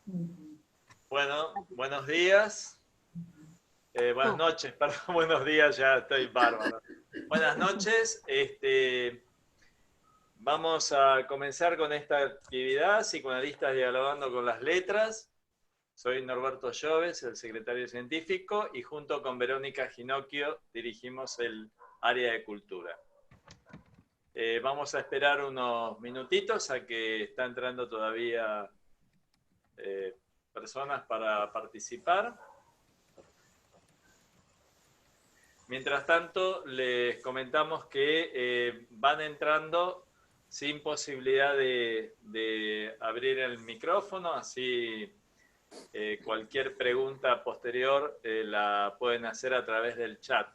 Bueno, buenos días. Buenas noches, perdón, buenos días, ya estoy bárbaro. Buenas noches. Vamos a comenzar con esta actividad, Psicoanalistas dialogando con las letras. Soy Norberto Lloves, el secretario científico, y junto con Verónica Ginocchio dirigimos el área de cultura. Vamos a esperar unos minutitos a que está entrando todavía personas para participar. Mientras tanto, les comentamos que van entrando sin posibilidad de abrir el micrófono, así cualquier pregunta posterior la pueden hacer a través del chat.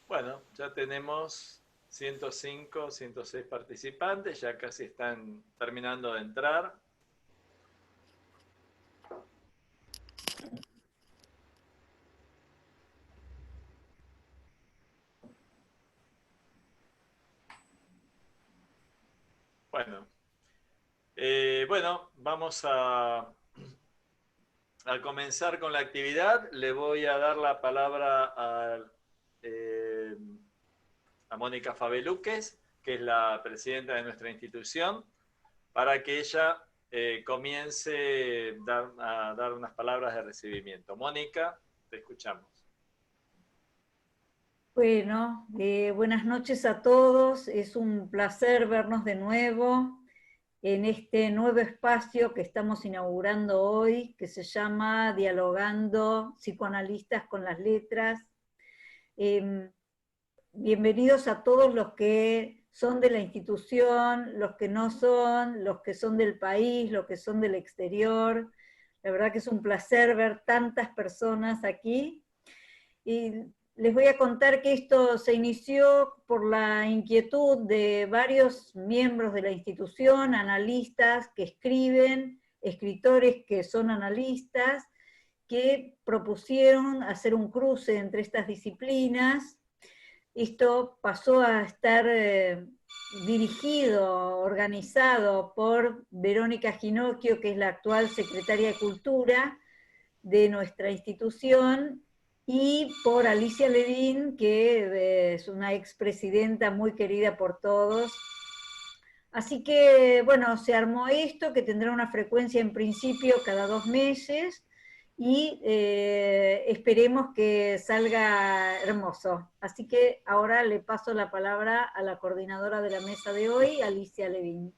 Bueno, ya tenemos 105, 106 participantes, ya casi están terminando de entrar. Bueno, vamos a comenzar con la actividad. Le voy a dar la palabra a Mónica Fabeluques, que es la presidenta de nuestra institución, para que ella comience a dar unas palabras de recibimiento. Mónica, te escuchamos. Bueno, buenas noches a todos. Es un placer vernos de nuevo en este nuevo espacio que estamos inaugurando hoy, que se llama Dialogando Psicoanalistas con las Letras. Bienvenidos a todos los que son de la institución, los que no son, los que son del país, los que son del exterior. La verdad que es un placer ver tantas personas aquí. Y les voy a contar que esto se inició por la inquietud de varios miembros de la institución, analistas que escriben, escritores que son analistas, que propusieron hacer un cruce entre estas disciplinas. Esto pasó a estar dirigido, organizado por Verónica Ginocchio, que es la actual secretaria de Cultura de nuestra institución, y por Alicia Levin, que es una expresidenta muy querida por todos. Así que, bueno, se armó esto, que tendrá una frecuencia en principio cada 2 meses, y esperemos que salga hermoso. Así que ahora le paso la palabra a la coordinadora de la mesa de hoy, Alicia Levin.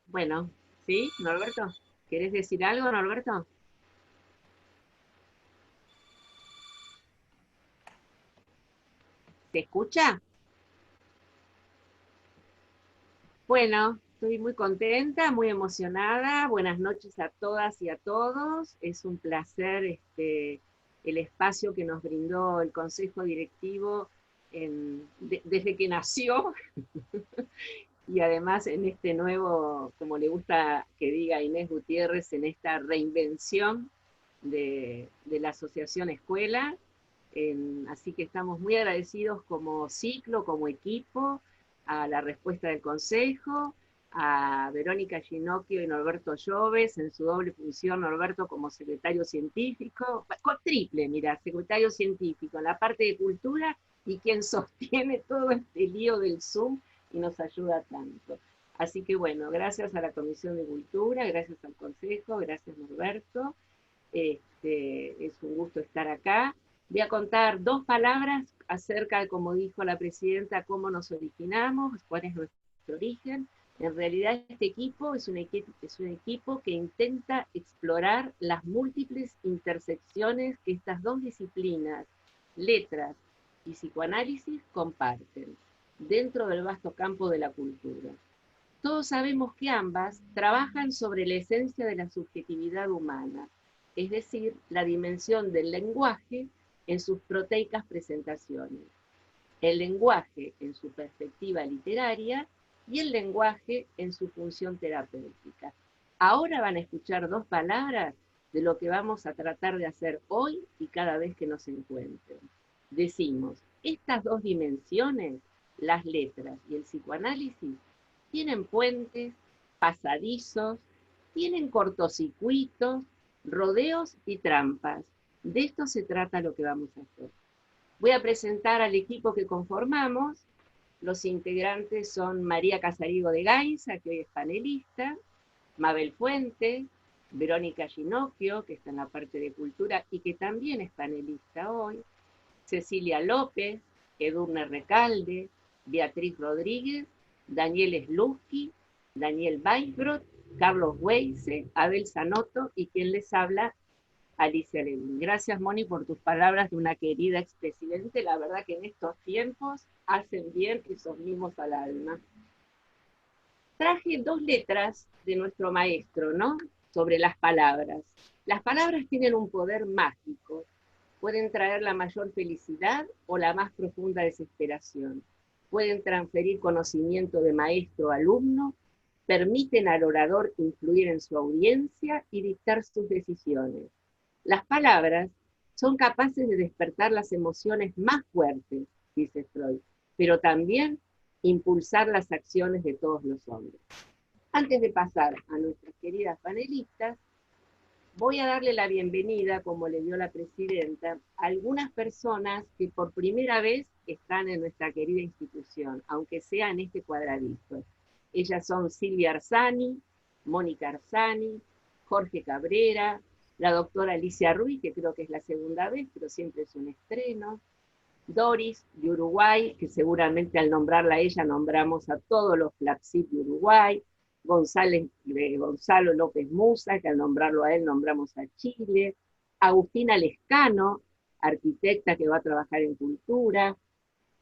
Bueno, ¿sí, Norberto? ¿Querés decir algo, Norberto? ¿Se escucha? Bueno, estoy muy contenta, muy emocionada. Buenas noches a todas y a todos. Es un placer el espacio que nos brindó el Consejo Directivo desde que nació y además en este nuevo, como le gusta que diga Inés Gutiérrez, en esta reinvención de la Asociación Escuela. Así que estamos muy agradecidos como ciclo, como equipo, a la respuesta del Consejo, a Verónica Ginocchio y Norberto Lloves, en su doble función, Norberto como secretario científico, triple, mira, secretario científico, en la parte de cultura, y quien sostiene todo este lío del Zoom y nos ayuda tanto. Así que bueno, gracias a la Comisión de Cultura, gracias al Consejo, gracias Norberto, es un gusto estar acá. Voy a contar 2 palabras acerca de, como dijo la presidenta, cómo nos originamos, cuál es nuestro origen. En realidad este equipo es un equipo que intenta explorar las múltiples intersecciones que estas 2 disciplinas, letras y psicoanálisis, comparten dentro del vasto campo de la cultura. Todos sabemos que ambas trabajan sobre la esencia de la subjetividad humana, es decir, la dimensión del lenguaje en sus proteicas presentaciones. El lenguaje en su perspectiva literaria y el lenguaje en su función terapéutica. Ahora van a escuchar dos palabras de lo que vamos a tratar de hacer hoy y cada vez que nos encuentren. Decimos, estas dos dimensiones, las letras y el psicoanálisis, tienen puentes, pasadizos, tienen cortocircuitos, rodeos y trampas. De esto se trata lo que vamos a hacer. Voy a presentar al equipo que conformamos. Los integrantes son María Casariego de Gainza, que hoy es panelista, Mabel Fuentes, Verónica Ginocchio, que está en la parte de cultura y que también es panelista hoy, Cecilia López, Edurne Recalde, Beatriz Rodríguez, Daniel Slutsky, Daniel Weisbrot, Carlos Weise, Abel Zanotto y quien les habla, Alicia Levin. Gracias, Moni, por tus palabras de una querida expresidente. La verdad que en estos tiempos hacen bien esos mimos al alma. Traje dos letras de nuestro maestro, ¿no? Sobre las palabras. Las palabras tienen un poder mágico. Pueden traer la mayor felicidad o la más profunda desesperación. Pueden transferir conocimiento de maestro a alumno, permiten al orador influir en su audiencia y dictar sus decisiones. Las palabras son capaces de despertar las emociones más fuertes, dice Freud, pero también impulsar las acciones de todos los hombres. Antes de pasar a nuestras queridas panelistas, voy a darle la bienvenida, como le dio la presidenta, a algunas personas que por primera vez están en nuestra querida institución, aunque sea en este cuadradito. Ellas son Silvia Arzani, Mónica Arzani, Jorge Cabrera, la doctora Alicia Ruiz, que creo que es la segunda vez, pero siempre es un estreno, Doris de Uruguay, que seguramente al nombrarla a ella nombramos a todos los FLAPSIC de Uruguay, Gonzalo López Musa, que al nombrarlo a él nombramos a Chile, Agustina Lescano, arquitecta que va a trabajar en cultura,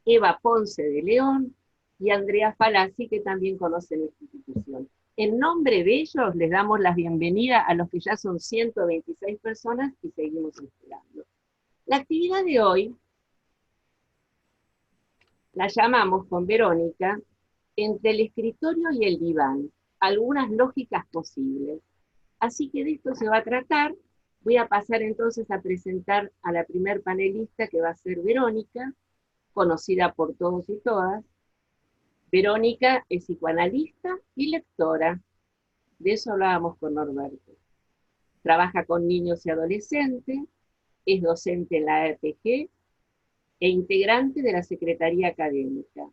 Eva Ponce de León y Andrea Falazzi, que también conoce nuestra institución. En nombre de ellos les damos la bienvenida a los que ya son 126 personas y seguimos esperando. La actividad de hoy la llamamos con Verónica entre el escritorio y el diván, algunas lógicas posibles. Así que de esto se va a tratar. Voy a pasar entonces a presentar a la primer panelista, que va a ser Verónica, conocida por todos y todas. Verónica es psicoanalista y lectora. De eso hablábamos con Norberto. Trabaja con niños y adolescentes, es docente en la EPG e integrante de la Secretaría Académica.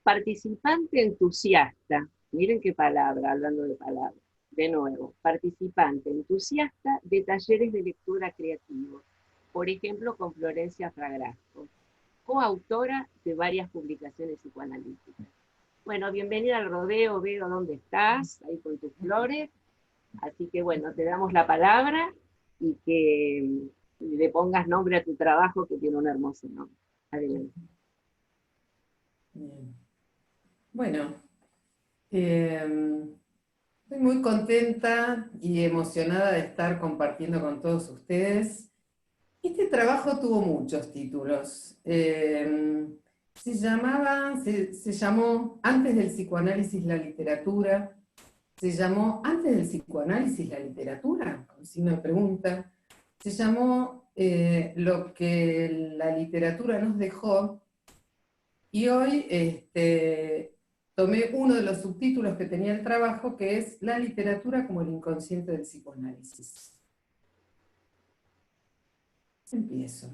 Participante entusiasta, miren qué palabra, hablando de palabras, de nuevo, participante entusiasta de talleres de lectura creativos, por ejemplo con Florencia Fragrasco, coautora de varias publicaciones psicoanalíticas. Bueno, bienvenida al rodeo, Vero, ¿dónde estás? Ahí con tus flores. Así que bueno, te damos la palabra y que le pongas nombre a tu trabajo, que tiene un hermoso nombre. Adelante. Bien. Bueno, estoy muy contenta y emocionada de estar compartiendo con todos ustedes. Este trabajo tuvo muchos títulos. Se llamó Antes del psicoanálisis la literatura. Se llamó Antes del psicoanálisis la literatura, con signo de pregunta. Se llamó Lo que la literatura nos dejó. Y hoy tomé uno de los subtítulos que tenía el trabajo, que es La literatura como el inconsciente del psicoanálisis. Empiezo.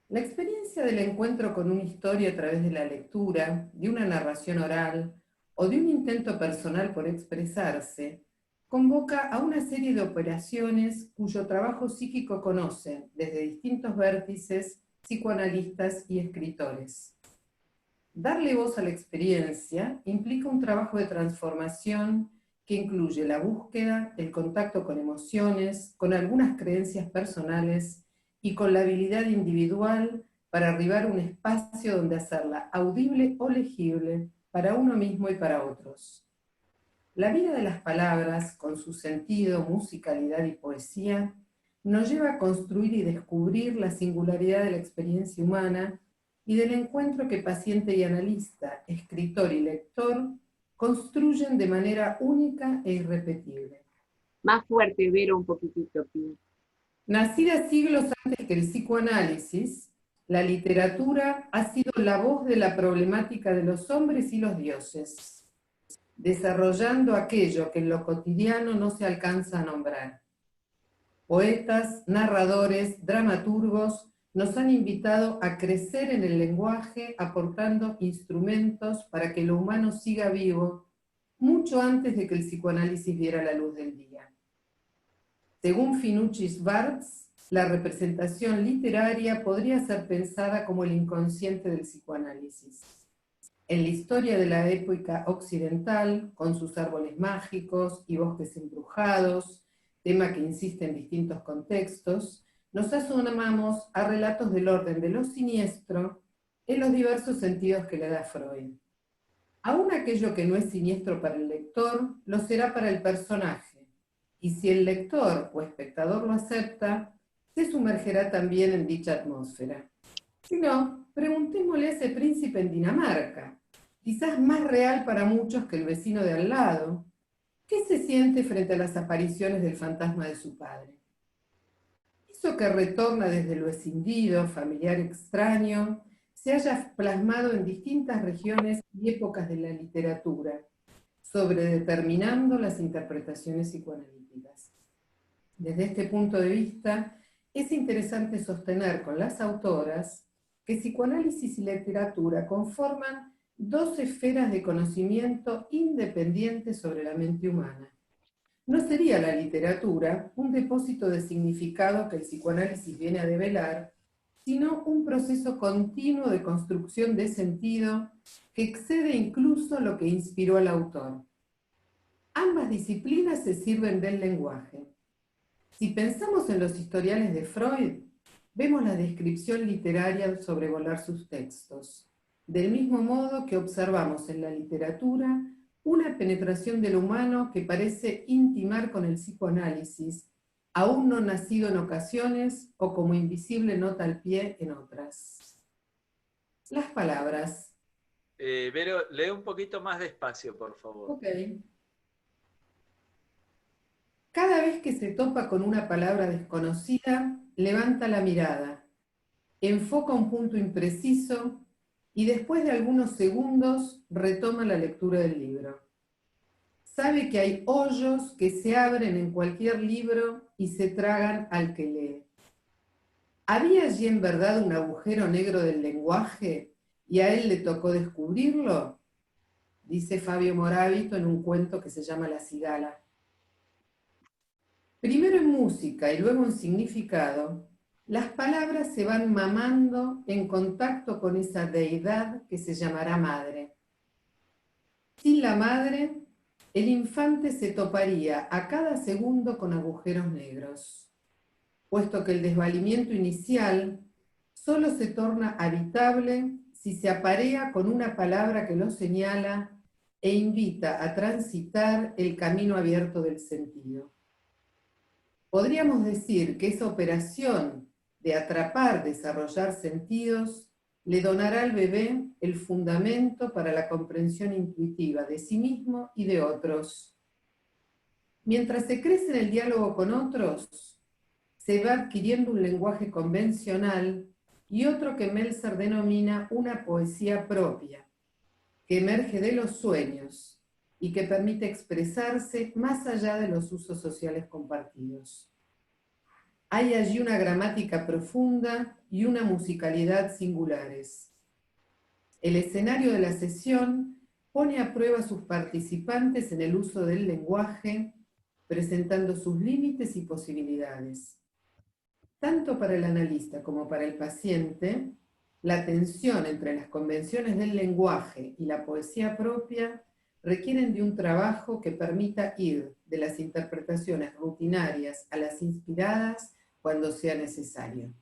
La experiencia del encuentro con una historia a través de la lectura, de una narración oral o de un intento personal por expresarse, convoca a una serie de operaciones cuyo trabajo psíquico conocen, desde distintos vértices, psicoanalistas y escritores. Darle voz a la experiencia implica un trabajo de transformación que incluye la búsqueda, el contacto con emociones, con algunas creencias personales y con la habilidad individual para arribar a un espacio donde hacerla audible o legible para uno mismo y para otros. La vida de las palabras, con su sentido, musicalidad y poesía, nos lleva a construir y descubrir la singularidad de la experiencia humana y del encuentro que paciente y analista, escritor y lector construyen de manera única e irrepetible. Más fuerte, Vero, un poquitito, Pi. Nacida siglos antes que el psicoanálisis, la literatura ha sido la voz de la problemática de los hombres y los dioses, desarrollando aquello que en lo cotidiano no se alcanza a nombrar. Poetas, narradores, dramaturgos nos han invitado a crecer en el lenguaje aportando instrumentos para que lo humano siga vivo mucho antes de que el psicoanálisis viera la luz del día. Según Finucci Schwartz, la representación literaria podría ser pensada como el inconsciente del psicoanálisis. En la historia de la época occidental, con sus árboles mágicos y bosques embrujados, tema que insiste en distintos contextos, nos asomamos a relatos del orden de lo siniestro en los diversos sentidos que le da Freud. Aún aquello que no es siniestro para el lector, lo será para el personaje, y si el lector o espectador lo acepta, se sumergerá también en dicha atmósfera. Si no, preguntémosle a ese príncipe en Dinamarca, quizás más real para muchos que el vecino de al lado, ¿qué se siente frente a las apariciones del fantasma de su padre? Eso que retorna desde lo escindido, familiar extraño, se haya plasmado en distintas regiones y épocas de la literatura, sobredeterminando las interpretaciones psicoanalíticas. Desde este punto de vista, es interesante sostener con las autoras que psicoanálisis y literatura conforman dos esferas de conocimiento independientes sobre la mente humana. No sería la literatura un depósito de significado que el psicoanálisis viene a develar, sino un proceso continuo de construcción de sentido que excede incluso lo que inspiró al autor. Ambas disciplinas se sirven del lenguaje. Si pensamos en los historiales de Freud, vemos la descripción literaria al sobrevolar sus textos, del mismo modo que observamos en la literatura una penetración del humano que parece intimar con el psicoanálisis, aún no nacido en ocasiones o como invisible nota al pie en otras. Las palabras. Vero, lee un poquito más despacio, por favor. Ok. Cada vez que se topa con una palabra desconocida, levanta la mirada, enfoca un punto impreciso y después de algunos segundos retoma la lectura del libro. Sabe que hay hoyos que se abren en cualquier libro y se tragan al que lee. ¿Había allí en verdad un agujero negro del lenguaje y a él le tocó descubrirlo? Dice Fabio Moravito en un cuento que se llama La Cigala. Primero en música y luego en significado, las palabras se van mamando en contacto con esa deidad que se llamará madre. Sin la madre, el infante se toparía a cada segundo con agujeros negros, puesto que el desvalimiento inicial solo se torna habitable si se aparea con una palabra que lo señala e invita a transitar el camino abierto del sentido. Podríamos decir que esa operación de atrapar, desarrollar sentidos, le donará al bebé el fundamento para la comprensión intuitiva de sí mismo y de otros. Mientras se crece en el diálogo con otros, se va adquiriendo un lenguaje convencional y otro que Meltzer denomina una poesía propia, que emerge de los sueños y que permite expresarse más allá de los usos sociales compartidos. Hay allí una gramática profunda y una musicalidad singulares. El escenario de la sesión pone a prueba a sus participantes en el uso del lenguaje, presentando sus límites y posibilidades. Tanto para el analista como para el paciente, la tensión entre las convenciones del lenguaje y la poesía propia requieren de un trabajo que permita ir de las interpretaciones rutinarias a las inspiradas cuando sea necesario.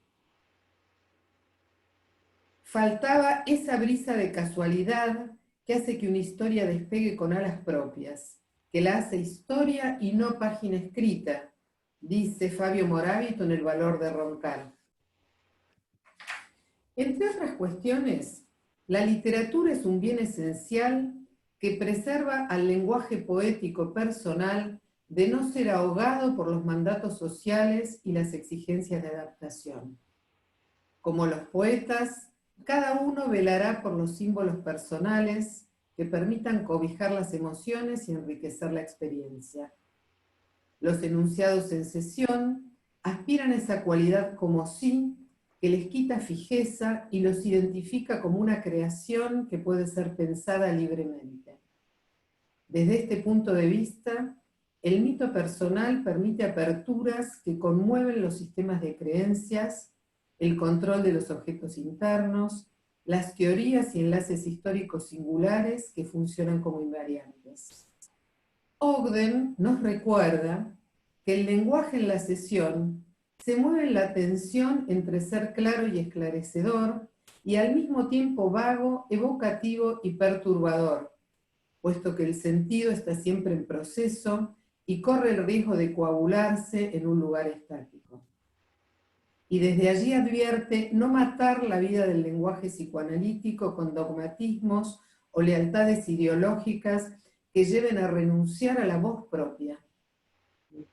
Faltaba esa brisa de casualidad que hace que una historia despegue con alas propias, que la hace historia y no página escrita, dice Fabio Moravito en El valor de roncar. Entre otras cuestiones, la literatura es un bien esencial que preserva al lenguaje poético personal de no ser ahogado por los mandatos sociales y las exigencias de adaptación. Como los poetas, cada uno velará por los símbolos personales que permitan cobijar las emociones y enriquecer la experiencia. Los enunciados en sesión aspiran a esa cualidad como sí, que les quita fijeza y los identifica como una creación que puede ser pensada libremente. Desde este punto de vista, el mito personal permite aperturas que conmueven los sistemas de creencias, el control de los objetos internos, las teorías y enlaces históricos singulares que funcionan como invariantes. Ogden nos recuerda que el lenguaje en la sesión se mueve en la tensión entre ser claro y esclarecedor y al mismo tiempo vago, evocativo y perturbador, puesto que el sentido está siempre en proceso y corre el riesgo de coagularse en un lugar estático. Y desde allí advierte no matar la vida del lenguaje psicoanalítico con dogmatismos o lealtades ideológicas que lleven a renunciar a la voz propia.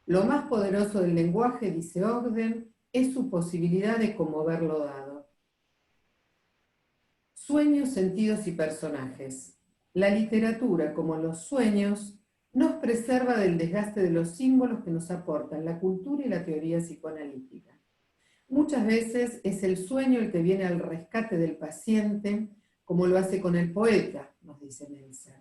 Lo más poderoso del lenguaje, dice Ogden, es su posibilidad de conmover lo dado. Sueños, sentidos y personajes. La literatura, como los sueños, nos preserva del desgaste de los símbolos que nos aportan la cultura y la teoría psicoanalítica. Muchas veces es el sueño el que viene al rescate del paciente, como lo hace con el poeta, nos dice Meltzer.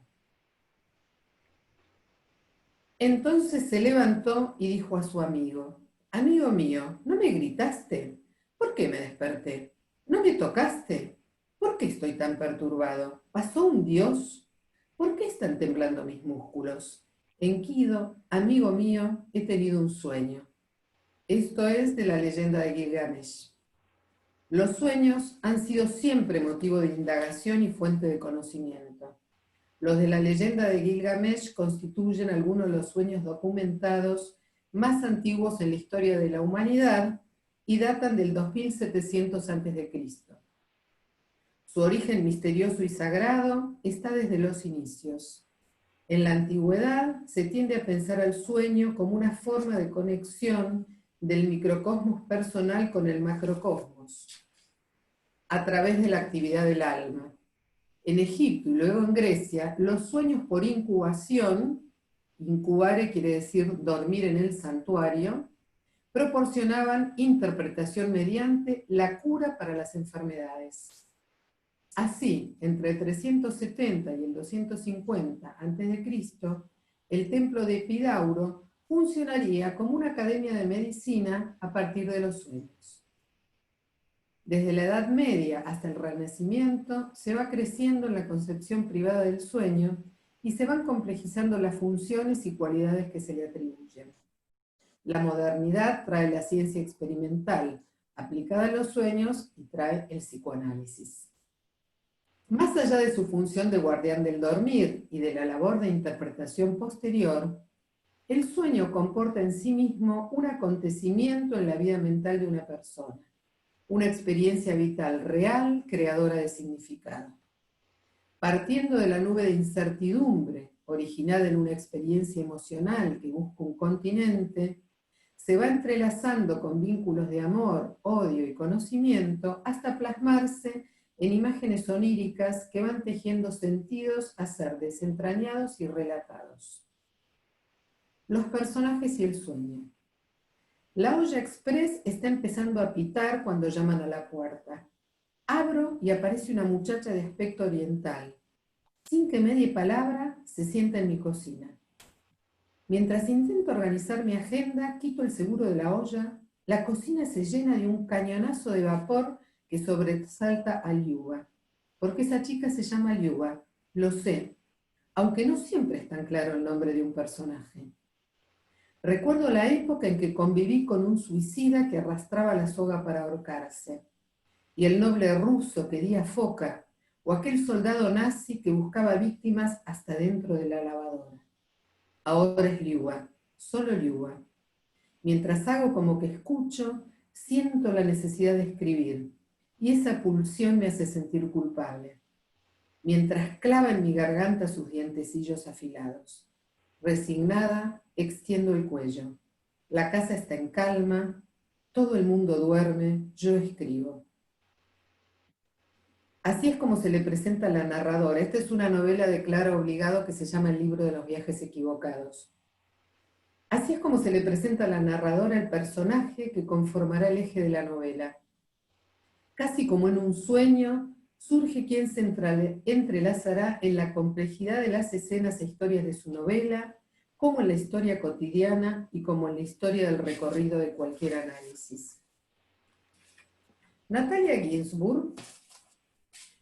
Entonces se levantó y dijo a su amigo: «Amigo mío, ¿no me gritaste? ¿Por qué me desperté? ¿No me tocaste? ¿Por qué estoy tan perturbado? ¿Pasó un dios? ¿Por qué están temblando mis músculos? Enkidu, amigo mío, he tenido un sueño». Esto es de la leyenda de Gilgamesh. Los sueños han sido siempre motivo de indagación y fuente de conocimiento. Los de la leyenda de Gilgamesh constituyen algunos de los sueños documentados más antiguos en la historia de la humanidad y datan del 2700 a.C. Su origen misterioso y sagrado está desde los inicios. En la antigüedad se tiende a pensar al sueño como una forma de conexión del microcosmos personal con el macrocosmos, a través de la actividad del alma. En Egipto y luego en Grecia, los sueños por incubación, incubare quiere decir dormir en el santuario, proporcionaban interpretación mediante la cura para las enfermedades. Así, entre el 370 y el 250 a.C., el templo de Epidauro funcionaría como una academia de medicina a partir de los sueños. Desde la Edad Media hasta el Renacimiento se va creciendo en la concepción privada del sueño y se van complejizando las funciones y cualidades que se le atribuyen. La modernidad trae la ciencia experimental aplicada a los sueños y trae el psicoanálisis. Más allá de su función de guardián del dormir y de la labor de interpretación posterior, el sueño comporta en sí mismo un acontecimiento en la vida mental de una persona, una experiencia vital real, creadora de significado. Partiendo de la nube de incertidumbre, originada en una experiencia emocional que busca un continente, se va entrelazando con vínculos de amor, odio y conocimiento hasta plasmarse en imágenes oníricas que van tejiendo sentidos a ser desentrañados y relatados. Los personajes y el sueño. La olla express está empezando a pitar cuando llaman a la puerta. Abro y aparece una muchacha de aspecto oriental. Sin que medie palabra, se sienta en mi cocina. Mientras intento organizar mi agenda, quito el seguro de la olla, la cocina se llena de un cañonazo de vapor que sobresalta a Liuba. Porque esa chica se llama Liuba, lo sé, aunque no siempre es tan claro el nombre de un personaje. Recuerdo la época en que conviví con un suicida que arrastraba la soga para ahorcarse, y el noble ruso pedía foca, o aquel soldado nazi que buscaba víctimas hasta dentro de la lavadora. Ahora es Liuba, solo Liuba. Mientras hago como que escucho, siento la necesidad de escribir, y esa pulsión me hace sentir culpable. mientras clava en mi garganta sus dientecillos afilados. Resignada, extiendo el cuello. La casa está en calma, todo el mundo duerme, yo escribo. Así es como se le presenta a la narradora. Esta es una novela de Clara Obligado que se llama El libro de los viajes equivocados. Así es como se le presenta a la narradora el personaje que conformará el eje de la novela. Casi como en un sueño, surge quien se entrelazará en la complejidad de las escenas e historias de su novela, como en la historia cotidiana y como en la historia del recorrido de cualquier análisis. Natalia Ginzburg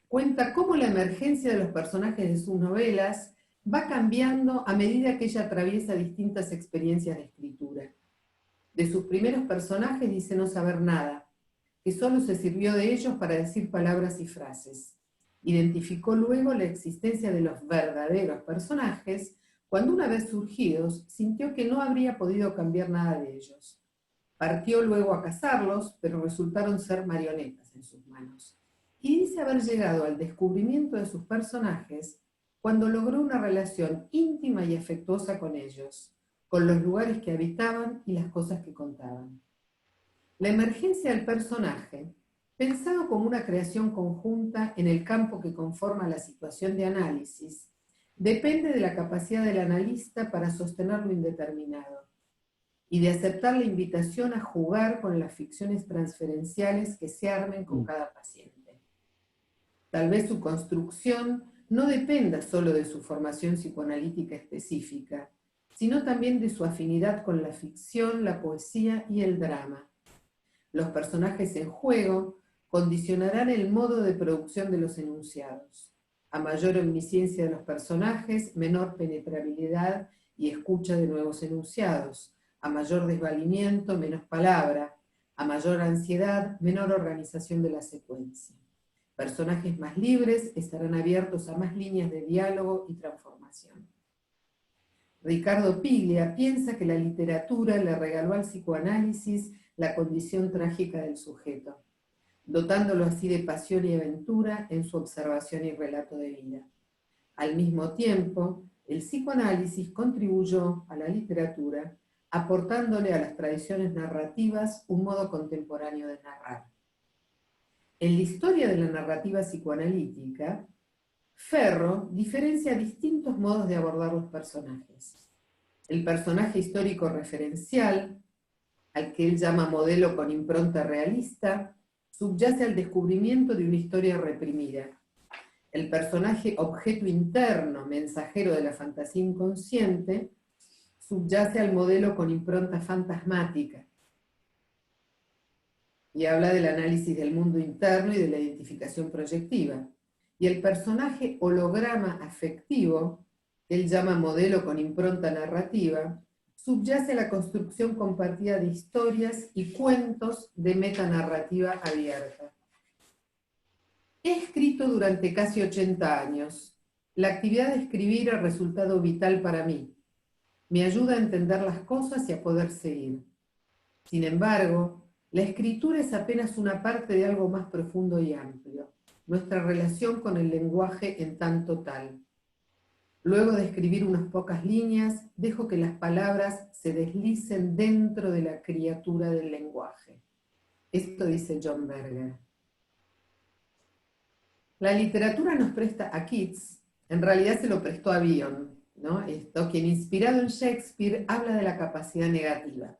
cuenta cómo la emergencia de los personajes de sus novelas va cambiando a medida que ella atraviesa distintas experiencias de escritura. De sus primeros personajes dice no saber nada, que solo se sirvió de ellos para decir palabras y frases. Identificó luego la existencia de los verdaderos personajes cuando, una vez surgidos, sintió que no habría podido cambiar nada de ellos. Partió luego a cazarlos, pero resultaron ser marionetas en sus manos. Y dice haber llegado al descubrimiento de sus personajes cuando logró una relación íntima y afectuosa con ellos, con los lugares que habitaban y las cosas que contaban. La emergencia del personaje, pensado como una creación conjunta en el campo que conforma la situación de análisis, depende de la capacidad del analista para sostener lo indeterminado y de aceptar la invitación a jugar con las ficciones transferenciales que se armen con cada paciente. Tal vez su construcción no dependa solo de su formación psicoanalítica específica, sino también de su afinidad con la ficción, la poesía y el drama. Los personajes en juego condicionarán el modo de producción de los enunciados. A mayor omnisciencia de los personajes, menor penetrabilidad y escucha de nuevos enunciados. A mayor desvalimiento, menos palabra. A mayor ansiedad, menor organización de la secuencia. Personajes más libres estarán abiertos a más líneas de diálogo y transformación. Ricardo Piglia piensa que la literatura le regaló al psicoanálisis la condición trágica del sujeto, dotándolo así de pasión y aventura en su observación y relato de vida. Al mismo tiempo, el psicoanálisis contribuyó a la literatura, aportándole a las tradiciones narrativas un modo contemporáneo de narrar. En la historia de la narrativa psicoanalítica, Ferro diferencia distintos modos de abordar los personajes. El personaje histórico referencial, al que él llama modelo con impronta realista, subyace al descubrimiento de una historia reprimida. El personaje objeto interno, mensajero de la fantasía inconsciente, subyace al modelo con impronta fantasmática y habla del análisis del mundo interno y de la identificación proyectiva. Y el personaje holograma afectivo, que él llama modelo con impronta narrativa, subyace a la construcción compartida de historias y cuentos de metanarrativa abierta. He escrito durante casi 80 años. La actividad de escribir ha resultado vital para mí. Me ayuda a entender las cosas y a poder seguir. Sin embargo, la escritura es apenas una parte de algo más profundo y amplio, nuestra relación con el lenguaje en tanto tal. Luego de escribir unas pocas líneas, dejo que las palabras se deslicen dentro de la criatura del lenguaje. Esto dice John Berger. La literatura nos presta a Keats, en realidad se lo prestó a Bion, ¿no? Quien inspirado en Shakespeare habla de la capacidad negativa,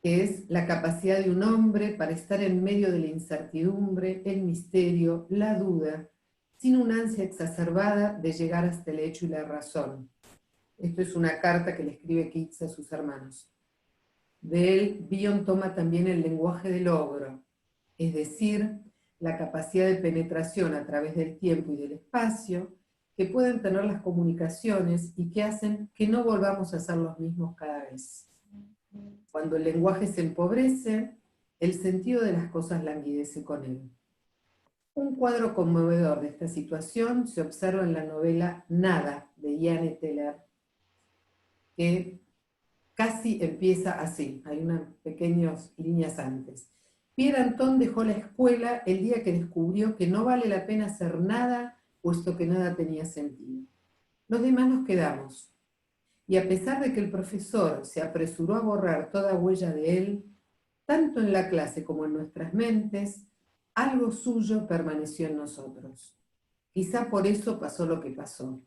que es la capacidad de un hombre para estar en medio de la incertidumbre, el misterio, la duda, sin una ansia exacerbada de llegar hasta el hecho y la razón. Esto es una carta que le escribe Keats a sus hermanos. De él, Bion toma también el lenguaje del ogro, es decir, la capacidad de penetración a través del tiempo y del espacio que pueden tener las comunicaciones y que hacen que no volvamos a ser los mismos cada vez. Cuando el lenguaje se empobrece, el sentido de las cosas languidece con él. Un cuadro conmovedor de esta situación se observa en la novela Nada, de Ian Teller, que casi empieza así, hay unas pequeñas líneas antes. Pierre Anton dejó la escuela el día que descubrió que no vale la pena hacer nada, puesto que nada tenía sentido. Los demás nos quedamos. Y a pesar de que el profesor se apresuró a borrar toda huella de él, tanto en la clase como en nuestras mentes, algo suyo permaneció en nosotros. Quizá por eso pasó lo que pasó.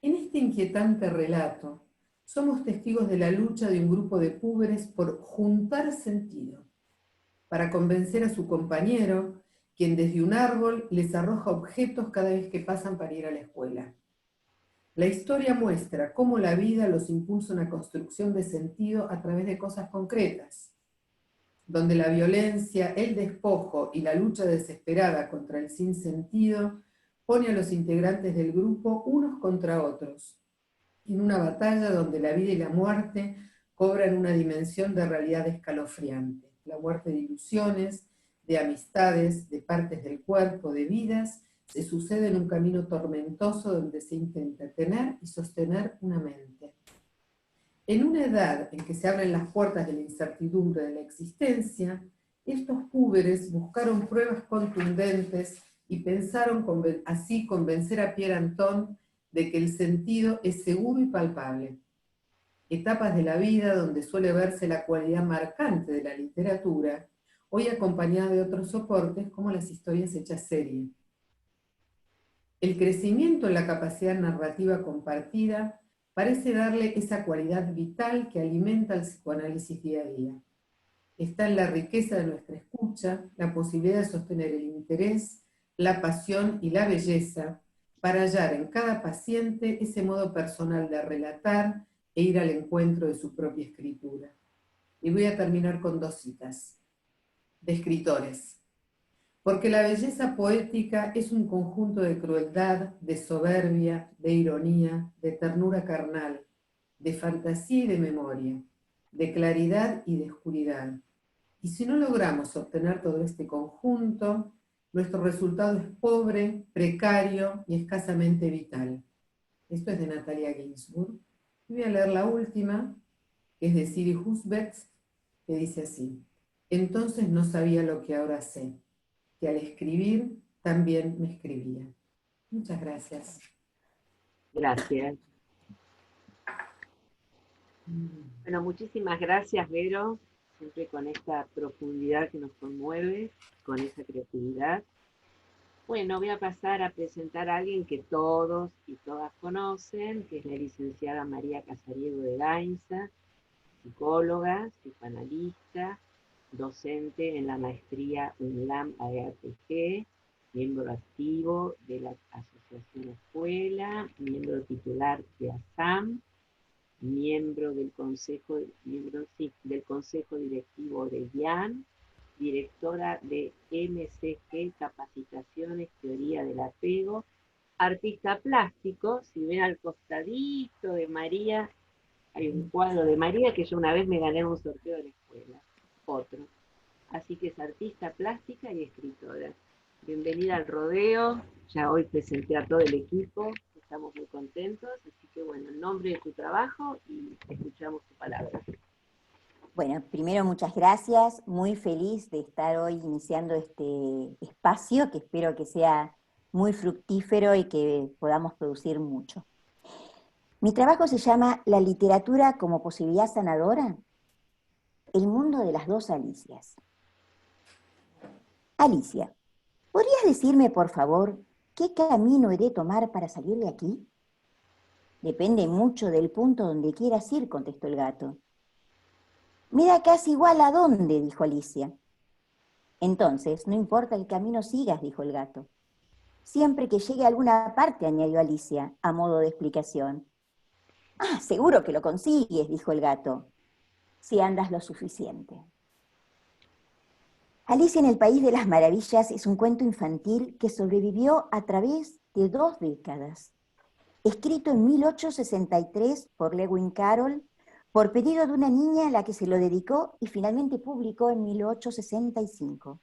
En este inquietante relato, somos testigos de la lucha de un grupo de púberes por juntar sentido, para convencer a su compañero, quien desde un árbol les arroja objetos cada vez que pasan para ir a la escuela. La historia muestra cómo la vida los impulsa a una construcción de sentido a través de cosas concretas, donde la violencia, el despojo y la lucha desesperada contra el sinsentido pone a los integrantes del grupo unos contra otros, en una batalla donde la vida y la muerte cobran una dimensión de realidad escalofriante. La muerte de ilusiones, de amistades, de partes del cuerpo, de vidas, se sucede en un camino tormentoso donde se intenta tener y sostener una mente. En una edad en que se abren las puertas de la incertidumbre de la existencia, estos púberes buscaron pruebas contundentes y pensaron así convencer a Pierre Anton de que el sentido es seguro y palpable. Etapas de la vida donde suele verse la cualidad marcante de la literatura, hoy acompañada de otros soportes como las historias hechas serie. El crecimiento en la capacidad narrativa compartida parece darle esa cualidad vital que alimenta el psicoanálisis día a día. Está en la riqueza de nuestra escucha, la posibilidad de sostener el interés, la pasión y la belleza para hallar en cada paciente ese modo personal de relatar e ir al encuentro de su propia escritura. Y voy a terminar con dos citas de escritores. Porque la belleza poética es un conjunto de crueldad, de soberbia, de ironía, de ternura carnal, de fantasía y de memoria, de claridad y de oscuridad. Y si no logramos obtener todo este conjunto, nuestro resultado es pobre, precario y escasamente vital. Esto es de Natalia Ginzburg. Voy a leer la última, que es de Siri Husbetz, que dice así: entonces no sabía lo que ahora sé, que al escribir también me escribía. Muchas gracias. Gracias. Bueno, muchísimas gracias, Vero, siempre con esta profundidad que nos conmueve, con esa creatividad. Bueno, voy a pasar a presentar a alguien que todos y todas conocen, que es la licenciada María Casariego de Gainza, psicóloga, psicoanalista, docente en la maestría UNLAM AEATG, miembro activo de la Asociación Escuela, miembro titular de ASAM, miembro del Consejo Directivo de IAN, directora de MCG Capacitaciones, Teoría del Apego, artista plástico. Si ven al costadito de María, hay un cuadro de María que yo una vez me gané en un sorteo de la escuela, otro. Así que es artista plástica y escritora. Bienvenida al rodeo, ya hoy presenté a todo el equipo, estamos muy contentos, así que bueno, en nombre de tu trabajo y escuchamos tu palabra. Bueno, primero muchas gracias, muy feliz de estar hoy iniciando este espacio, que espero que sea muy fructífero y que podamos producir mucho. Mi trabajo se llama La literatura como posibilidad sanadora, el mundo de las dos Alicias. Alicia, ¿podrías decirme, por favor, qué camino he de tomar para salir de aquí? Depende mucho del punto donde quieras ir, contestó el gato. Me da casi igual a dónde, dijo Alicia. Entonces, no importa el camino sigas, dijo el gato. Siempre que llegue a alguna parte, añadió Alicia, a modo de explicación. Ah, seguro que lo consigues, dijo el gato, si andas lo suficiente. Alicia en el País de las Maravillas es un cuento infantil que sobrevivió a través de 2 décadas. Escrito en 1863 por Lewis Carroll, por pedido de una niña a la que se lo dedicó y finalmente publicó en 1865.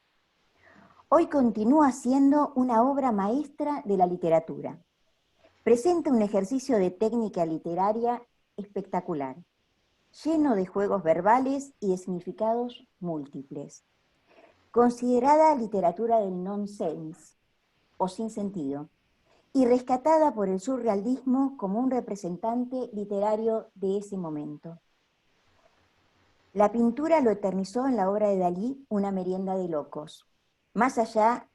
Hoy continúa siendo una obra maestra de la literatura. Presenta un ejercicio de técnica literaria espectacular. lleno de juegos verbales y de significados múltiples. Considerada literatura del nonsense, o sin sentido, y rescatada por el surrealismo como un representante literario de ese momento. La pintura lo eternizó en la obra de Dalí, Una merienda de locos, más allá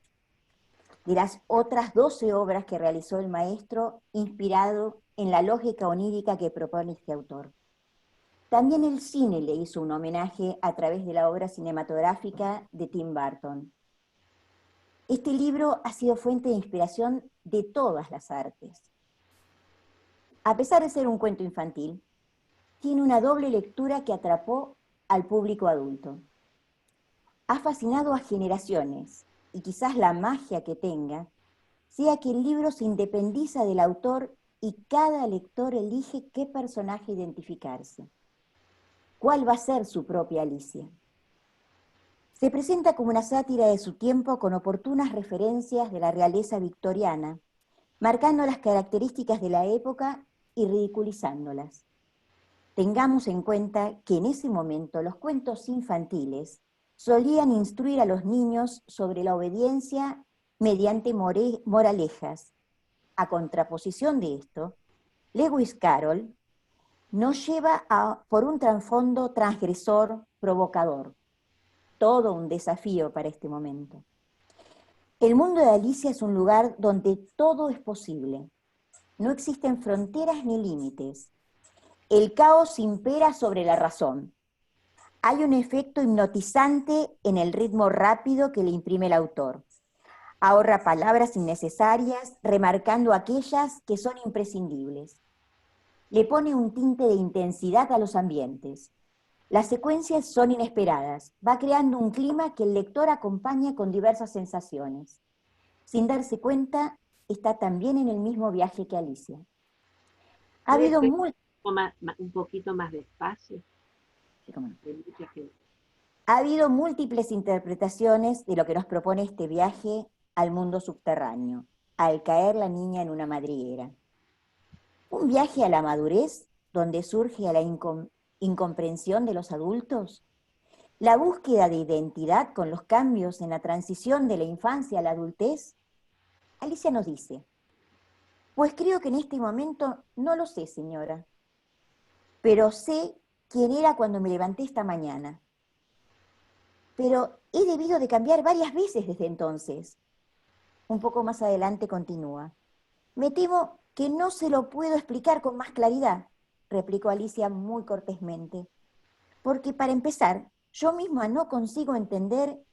de las otras 12 obras que realizó el maestro, inspirado en la lógica onírica que propone este autor. También el cine le hizo un homenaje a través de la obra cinematográfica de Tim Burton. Este libro ha sido fuente de inspiración de todas las artes. A pesar de ser un cuento infantil, tiene una doble lectura que atrapó al público adulto. Ha fascinado a generaciones, y quizás la magia que tenga sea que el libro se independiza del autor y cada lector elige qué personaje identificarse. ¿Cuál va a ser su propia Alicia? Se presenta como una sátira de su tiempo con oportunas referencias de la realeza victoriana, marcando las características de la época y ridiculizándolas. Tengamos en cuenta que en ese momento los cuentos infantiles solían instruir a los niños sobre la obediencia mediante moralejas. A contraposición de esto, Lewis Carroll nos lleva por un trasfondo transgresor, provocador. Todo un desafío para este momento. El mundo de Alicia es un lugar donde todo es posible. No existen fronteras ni límites. El caos impera sobre la razón. Hay un efecto hipnotizante en el ritmo rápido que le imprime el autor. Ahorra palabras innecesarias, remarcando aquellas que son imprescindibles. Le pone un tinte de intensidad a los ambientes. Las secuencias son inesperadas, va creando un clima que el lector acompaña con diversas sensaciones. Sin darse cuenta, está también en el mismo viaje que Alicia. Ha habido un poquito más despacio. Sí, cómo no. Hay mucha gente. Ha habido múltiples interpretaciones de lo que nos propone este viaje al mundo subterráneo, al caer la niña en una madriguera. Un viaje a la madurez, donde surge a la incomprensión de los adultos, la búsqueda de identidad con los cambios en la transición de la infancia a la adultez. Alicia nos dice: pues creo que en este momento no lo sé, señora, pero sé quién era cuando me levanté esta mañana. Pero he debido de cambiar varias veces desde entonces. Un poco más adelante continúa: me temo que no se lo puedo explicar con más claridad, replicó Alicia muy cortésmente, porque para empezar, yo misma no consigo entender,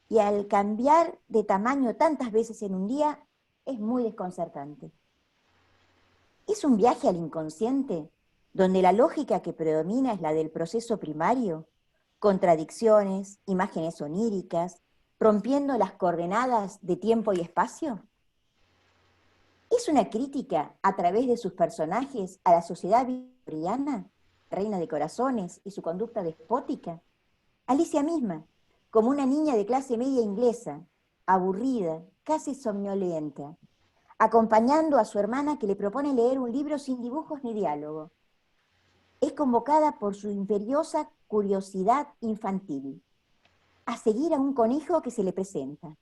y al cambiar de tamaño tantas veces en un día, es muy desconcertante. Es un viaje al inconsciente, donde la lógica que predomina es la del proceso primario, contradicciones, imágenes oníricas, rompiendo las coordenadas de tiempo y espacio. ¿Es una crítica a través de sus personajes a la sociedad victoriana, reina de corazones y su conducta despótica? Alicia misma, como una niña de clase media inglesa, aburrida, casi somnolienta, acompañando a su hermana que le propone leer un libro sin dibujos ni diálogo. Es convocada por su imperiosa curiosidad infantil a seguir a un conejo que se le presenta.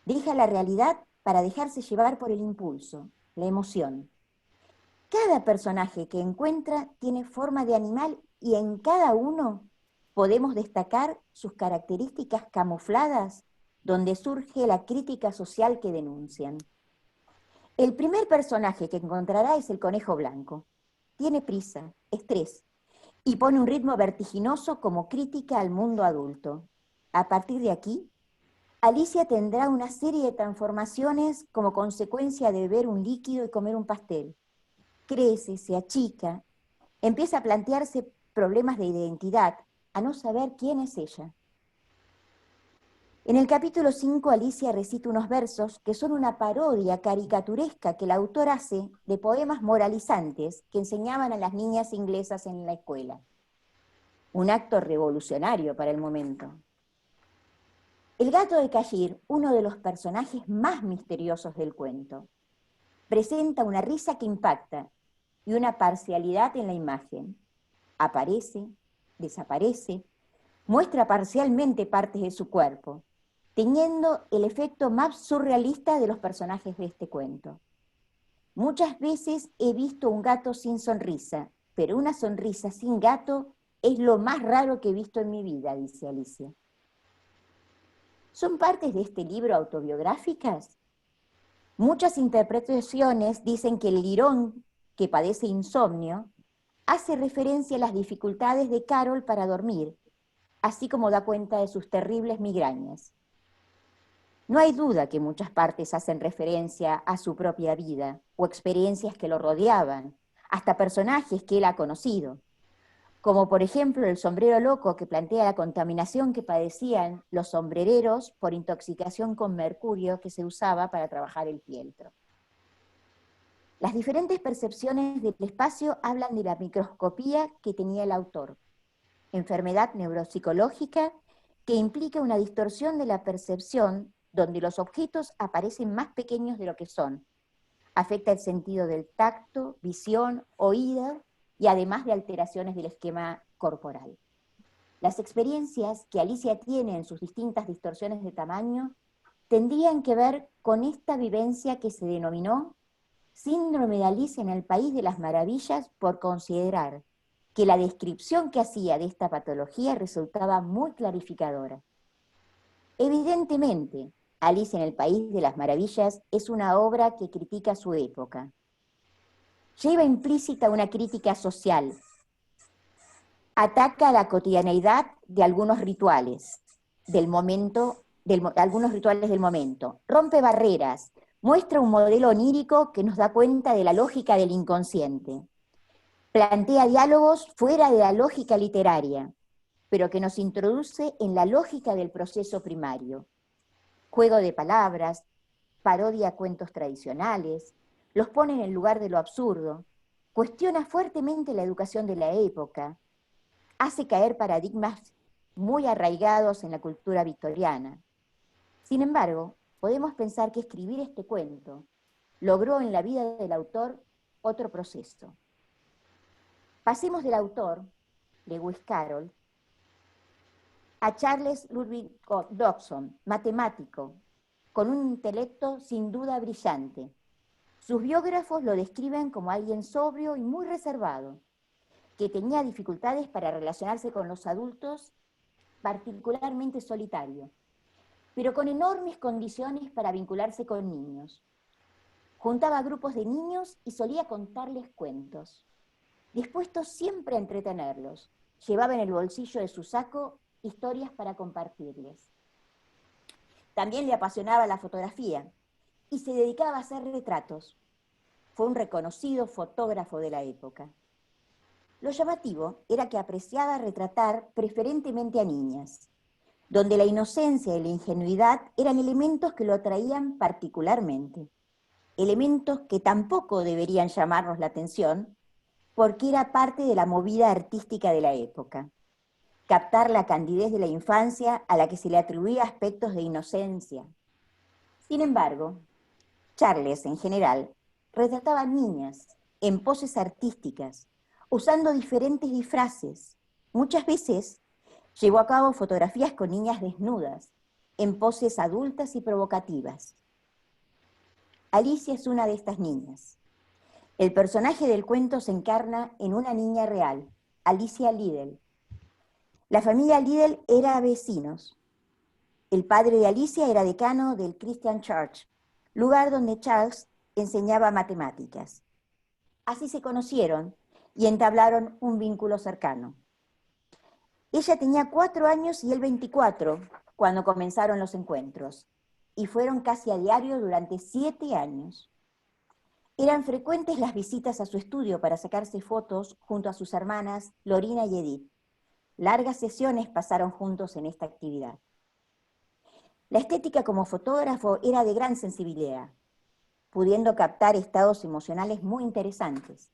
Deja la realidad para dejarse llevar por el impulso, la emoción. Cada personaje que encuentra tiene forma de animal y en cada uno podemos destacar sus características camufladas donde surge la crítica social que denuncian. El primer personaje que encontrará es el conejo blanco. Tiene prisa, estrés, y pone un ritmo vertiginoso como crítica al mundo adulto. A partir de aquí, Alicia tendrá una serie de transformaciones como consecuencia de beber un líquido y comer un pastel. Crece, se achica, empieza a plantearse problemas de identidad, a no saber quién es ella. En el capítulo 5, Alicia recita unos versos que son una parodia caricaturesca que el autor hace de poemas moralizantes que enseñaban a las niñas inglesas en la escuela. Un acto revolucionario para el momento. El gato de Cashir, uno de los personajes más misteriosos del cuento, presenta una risa que impacta y una parcialidad en la imagen. Aparece, desaparece, muestra parcialmente partes de su cuerpo, teniendo el efecto más surrealista de los personajes de este cuento. Muchas veces he visto un gato sin sonrisa, pero una sonrisa sin gato es lo más raro que he visto en mi vida, dice Alicia. ¿Son partes de este libro autobiográficas? Muchas interpretaciones dicen que el lirón, que padece insomnio, hace referencia a las dificultades de Carol para dormir, así como da cuenta de sus terribles migrañas. No hay duda que muchas partes hacen referencia a su propia vida o experiencias que lo rodeaban, hasta personajes que él ha conocido, como por ejemplo el sombrero loco que plantea la contaminación que padecían los sombrereros por intoxicación con mercurio que se usaba para trabajar el fieltro. Las diferentes percepciones del espacio hablan de la microscopía que tenía el autor, enfermedad neuropsicológica que implica una distorsión de la percepción donde los objetos aparecen más pequeños de lo que son. Afecta el sentido del tacto, visión, oído y además de alteraciones del esquema corporal. Las experiencias que Alicia tiene en sus distintas distorsiones de tamaño tendrían que ver con esta vivencia que se denominó síndrome de Alicia en el País de las Maravillas por considerar que la descripción que hacía de esta patología resultaba muy clarificadora. Evidentemente, Alicia en el País de las Maravillas es una obra que critica su época. Lleva implícita una crítica social. Ataca la cotidianeidad de algunos rituales del momento, algunos rituales del momento. Rompe barreras, muestra un modelo onírico que nos da cuenta de la lógica del inconsciente. Plantea diálogos fuera de la lógica literaria, pero que nos introduce en la lógica del proceso primario. Juego de palabras, parodia cuentos tradicionales, los pone en el lugar de lo absurdo, cuestiona fuertemente la educación de la época, hace caer paradigmas muy arraigados en la cultura victoriana. Sin embargo, podemos pensar que escribir este cuento logró en la vida del autor otro proceso. Pasemos del autor, Lewis Carroll, a Charles Ludwig Dodgson, matemático, con un intelecto sin duda brillante. Sus biógrafos lo describen como alguien sobrio y muy reservado, que tenía dificultades para relacionarse con los adultos, particularmente solitario, pero con enormes condiciones para vincularse con niños. Juntaba grupos de niños y solía contarles cuentos, dispuestos siempre a entretenerlos. Llevaba en el bolsillo de su saco historias para compartirles. También le apasionaba la fotografía y se dedicaba a hacer retratos. Fue un reconocido fotógrafo de la época. Lo llamativo era que apreciaba retratar preferentemente a niñas, donde la inocencia y la ingenuidad eran elementos que lo atraían particularmente, elementos que tampoco deberían llamarnos la atención, porque era parte de la movida artística de la época. Captar la candidez de la infancia a la que se le atribuía aspectos de inocencia. Sin embargo, Charles, en general, retrataba niñas en poses artísticas, usando diferentes disfraces. Muchas veces llevó a cabo fotografías con niñas desnudas, en poses adultas y provocativas. Alicia es una de estas niñas. El personaje del cuento se encarna en una niña real, Alicia Liddell. La familia Liddell era vecinos. El padre de Alicia era decano del Christian Church, lugar donde Charles enseñaba matemáticas. Así se conocieron y entablaron un vínculo cercano. Ella tenía 4 años y él 24 cuando comenzaron los encuentros, y fueron casi a diario durante 7 años. Eran frecuentes las visitas a su estudio para sacarse fotos junto a sus hermanas Lorina y Edith. Largas sesiones pasaron juntos en esta actividad. La estética como fotógrafo era de gran sensibilidad, pudiendo captar estados emocionales muy interesantes.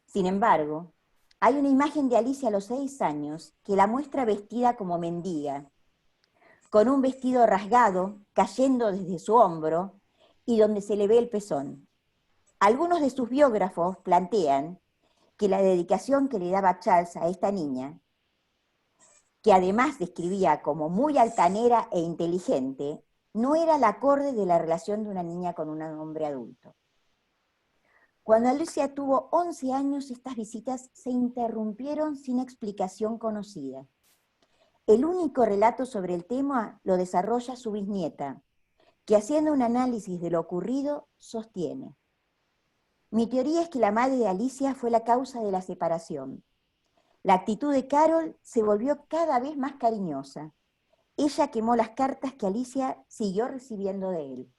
Sin embargo, hay una imagen de Alicia a los 6 años que la muestra vestida como mendiga, con un vestido rasgado cayendo desde su hombro y donde se le ve el pezón. Algunos de sus biógrafos plantean que la dedicación que le daba Charles a esta niña, que además describía como muy altanera e inteligente, no era el acorde de la relación de una niña con un hombre adulto. Cuando Alicia tuvo 11 años, estas visitas se interrumpieron sin explicación conocida. El único relato sobre el tema lo desarrolla su bisnieta, que haciendo un análisis de lo ocurrido, sostiene: mi teoría es que la madre de Alicia fue la causa de la separación. La actitud de Carol se volvió cada vez más cariñosa. Ella quemó las cartas que Alicia siguió recibiendo de él.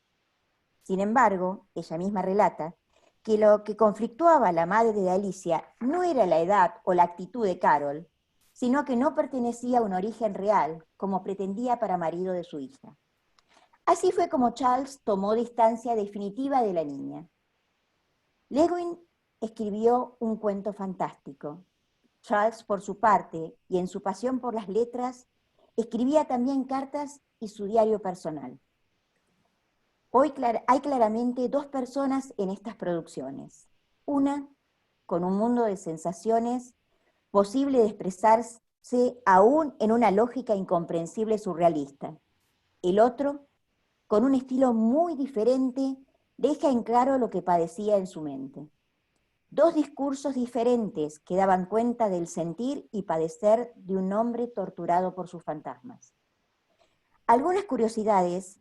Sin embargo, ella misma relata que lo que conflictuaba a la madre de Alicia no era la edad o la actitud de Carol, sino que no pertenecía a un origen real, como pretendía para marido de su hija. Así fue como Charles tomó distancia definitiva de la niña. Le Guin escribió un cuento fantástico. Charles, por su parte, y en su pasión por las letras, escribía también cartas y su diario personal. Hoy hay claramente dos personas en estas producciones. Una, con un mundo de sensaciones, posible de expresarse aún en una lógica incomprensible surrealista. El otro, con un estilo muy diferente, deja en claro lo que padecía en su mente. Dos discursos diferentes que daban cuenta del sentir y padecer de un hombre torturado por sus fantasmas. Algunas curiosidades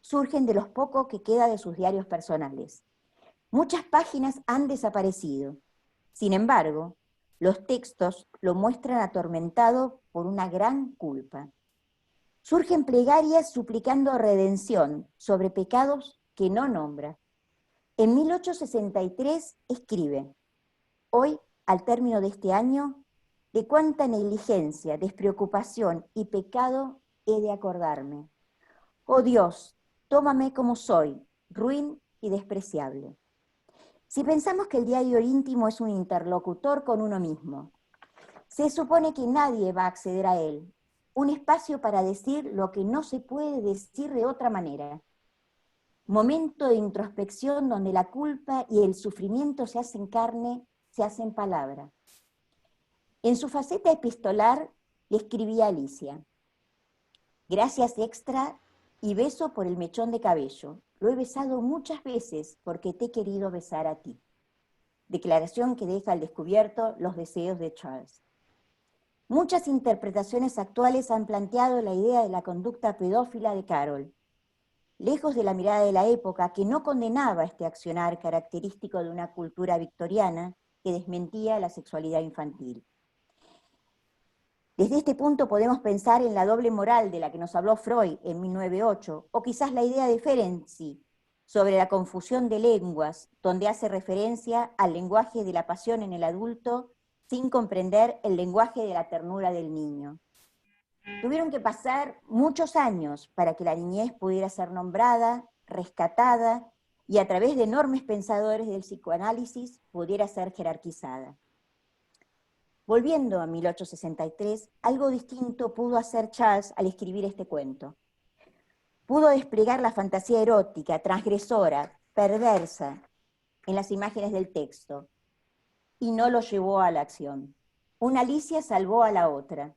surgen de los poco que queda de sus diarios personales. Muchas páginas han desaparecido. Sin embargo, los textos lo muestran atormentado por una gran culpa. Surgen plegarias suplicando redención sobre pecados que no nombra. En 1863 escribe: hoy, al término de este año, de cuánta negligencia, despreocupación y pecado he de acordarme. Oh Dios, tómame como soy, ruin y despreciable. Si pensamos que el diario íntimo es un interlocutor con uno mismo, se supone que nadie va a acceder a él, un espacio para decir lo que no se puede decir de otra manera. Momento de introspección donde la culpa y el sufrimiento se hacen carne, se hacen palabra. En su faceta epistolar le escribía a Alicia: gracias extra y beso por el mechón de cabello. Lo he besado muchas veces porque te he querido besar a ti. Declaración que deja al descubierto los deseos de Charles. Muchas interpretaciones actuales han planteado la idea de la conducta pedófila de Carol, lejos de la mirada de la época que no condenaba este accionar característico de una cultura victoriana que desmentía la sexualidad infantil. Desde este punto podemos pensar en la doble moral de la que nos habló Freud en 1908, o quizás la idea de Ferenczi sobre la confusión de lenguas, donde hace referencia al lenguaje de la pasión en el adulto sin comprender el lenguaje de la ternura del niño. Tuvieron que pasar muchos años para que la niñez pudiera ser nombrada, rescatada y a través de enormes pensadores del psicoanálisis pudiera ser jerarquizada. Volviendo a 1863, algo distinto pudo hacer Charles al escribir este cuento. Pudo desplegar la fantasía erótica, transgresora, perversa en las imágenes del texto y no lo llevó a la acción. Una Alicia salvó a la otra.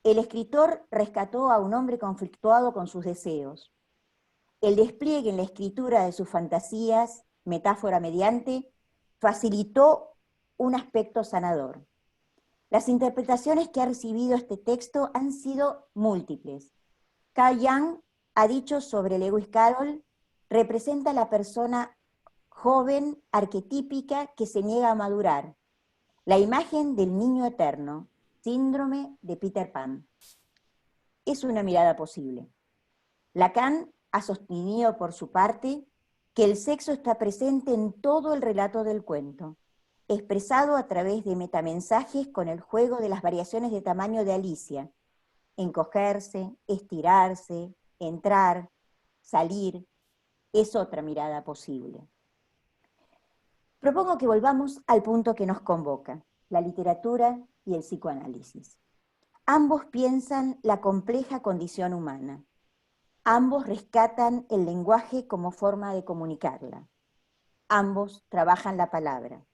El escritor rescató a un hombre conflictuado con sus deseos. El despliegue en la escritura de sus fantasías, metáfora mediante, facilitó un aspecto sanador. Las interpretaciones que ha recibido este texto han sido múltiples. Carl Jung ha dicho sobre Lewis Carroll: representa a la persona joven, arquetípica, que se niega a madurar. La imagen del niño eterno, síndrome de Peter Pan. Es una mirada posible. Lacan ha sostenido por su parte que el sexo está presente en todo el relato del cuento, expresado a través de metamensajes con el juego de las variaciones de tamaño de Alicia: encogerse, estirarse, entrar, salir. Es otra mirada posible. Propongo que volvamos al punto que nos convoca, la literatura y el psicoanálisis. Ambos piensan la compleja condición humana. Ambos rescatan el lenguaje como forma de comunicarla. Ambos trabajan la palabra.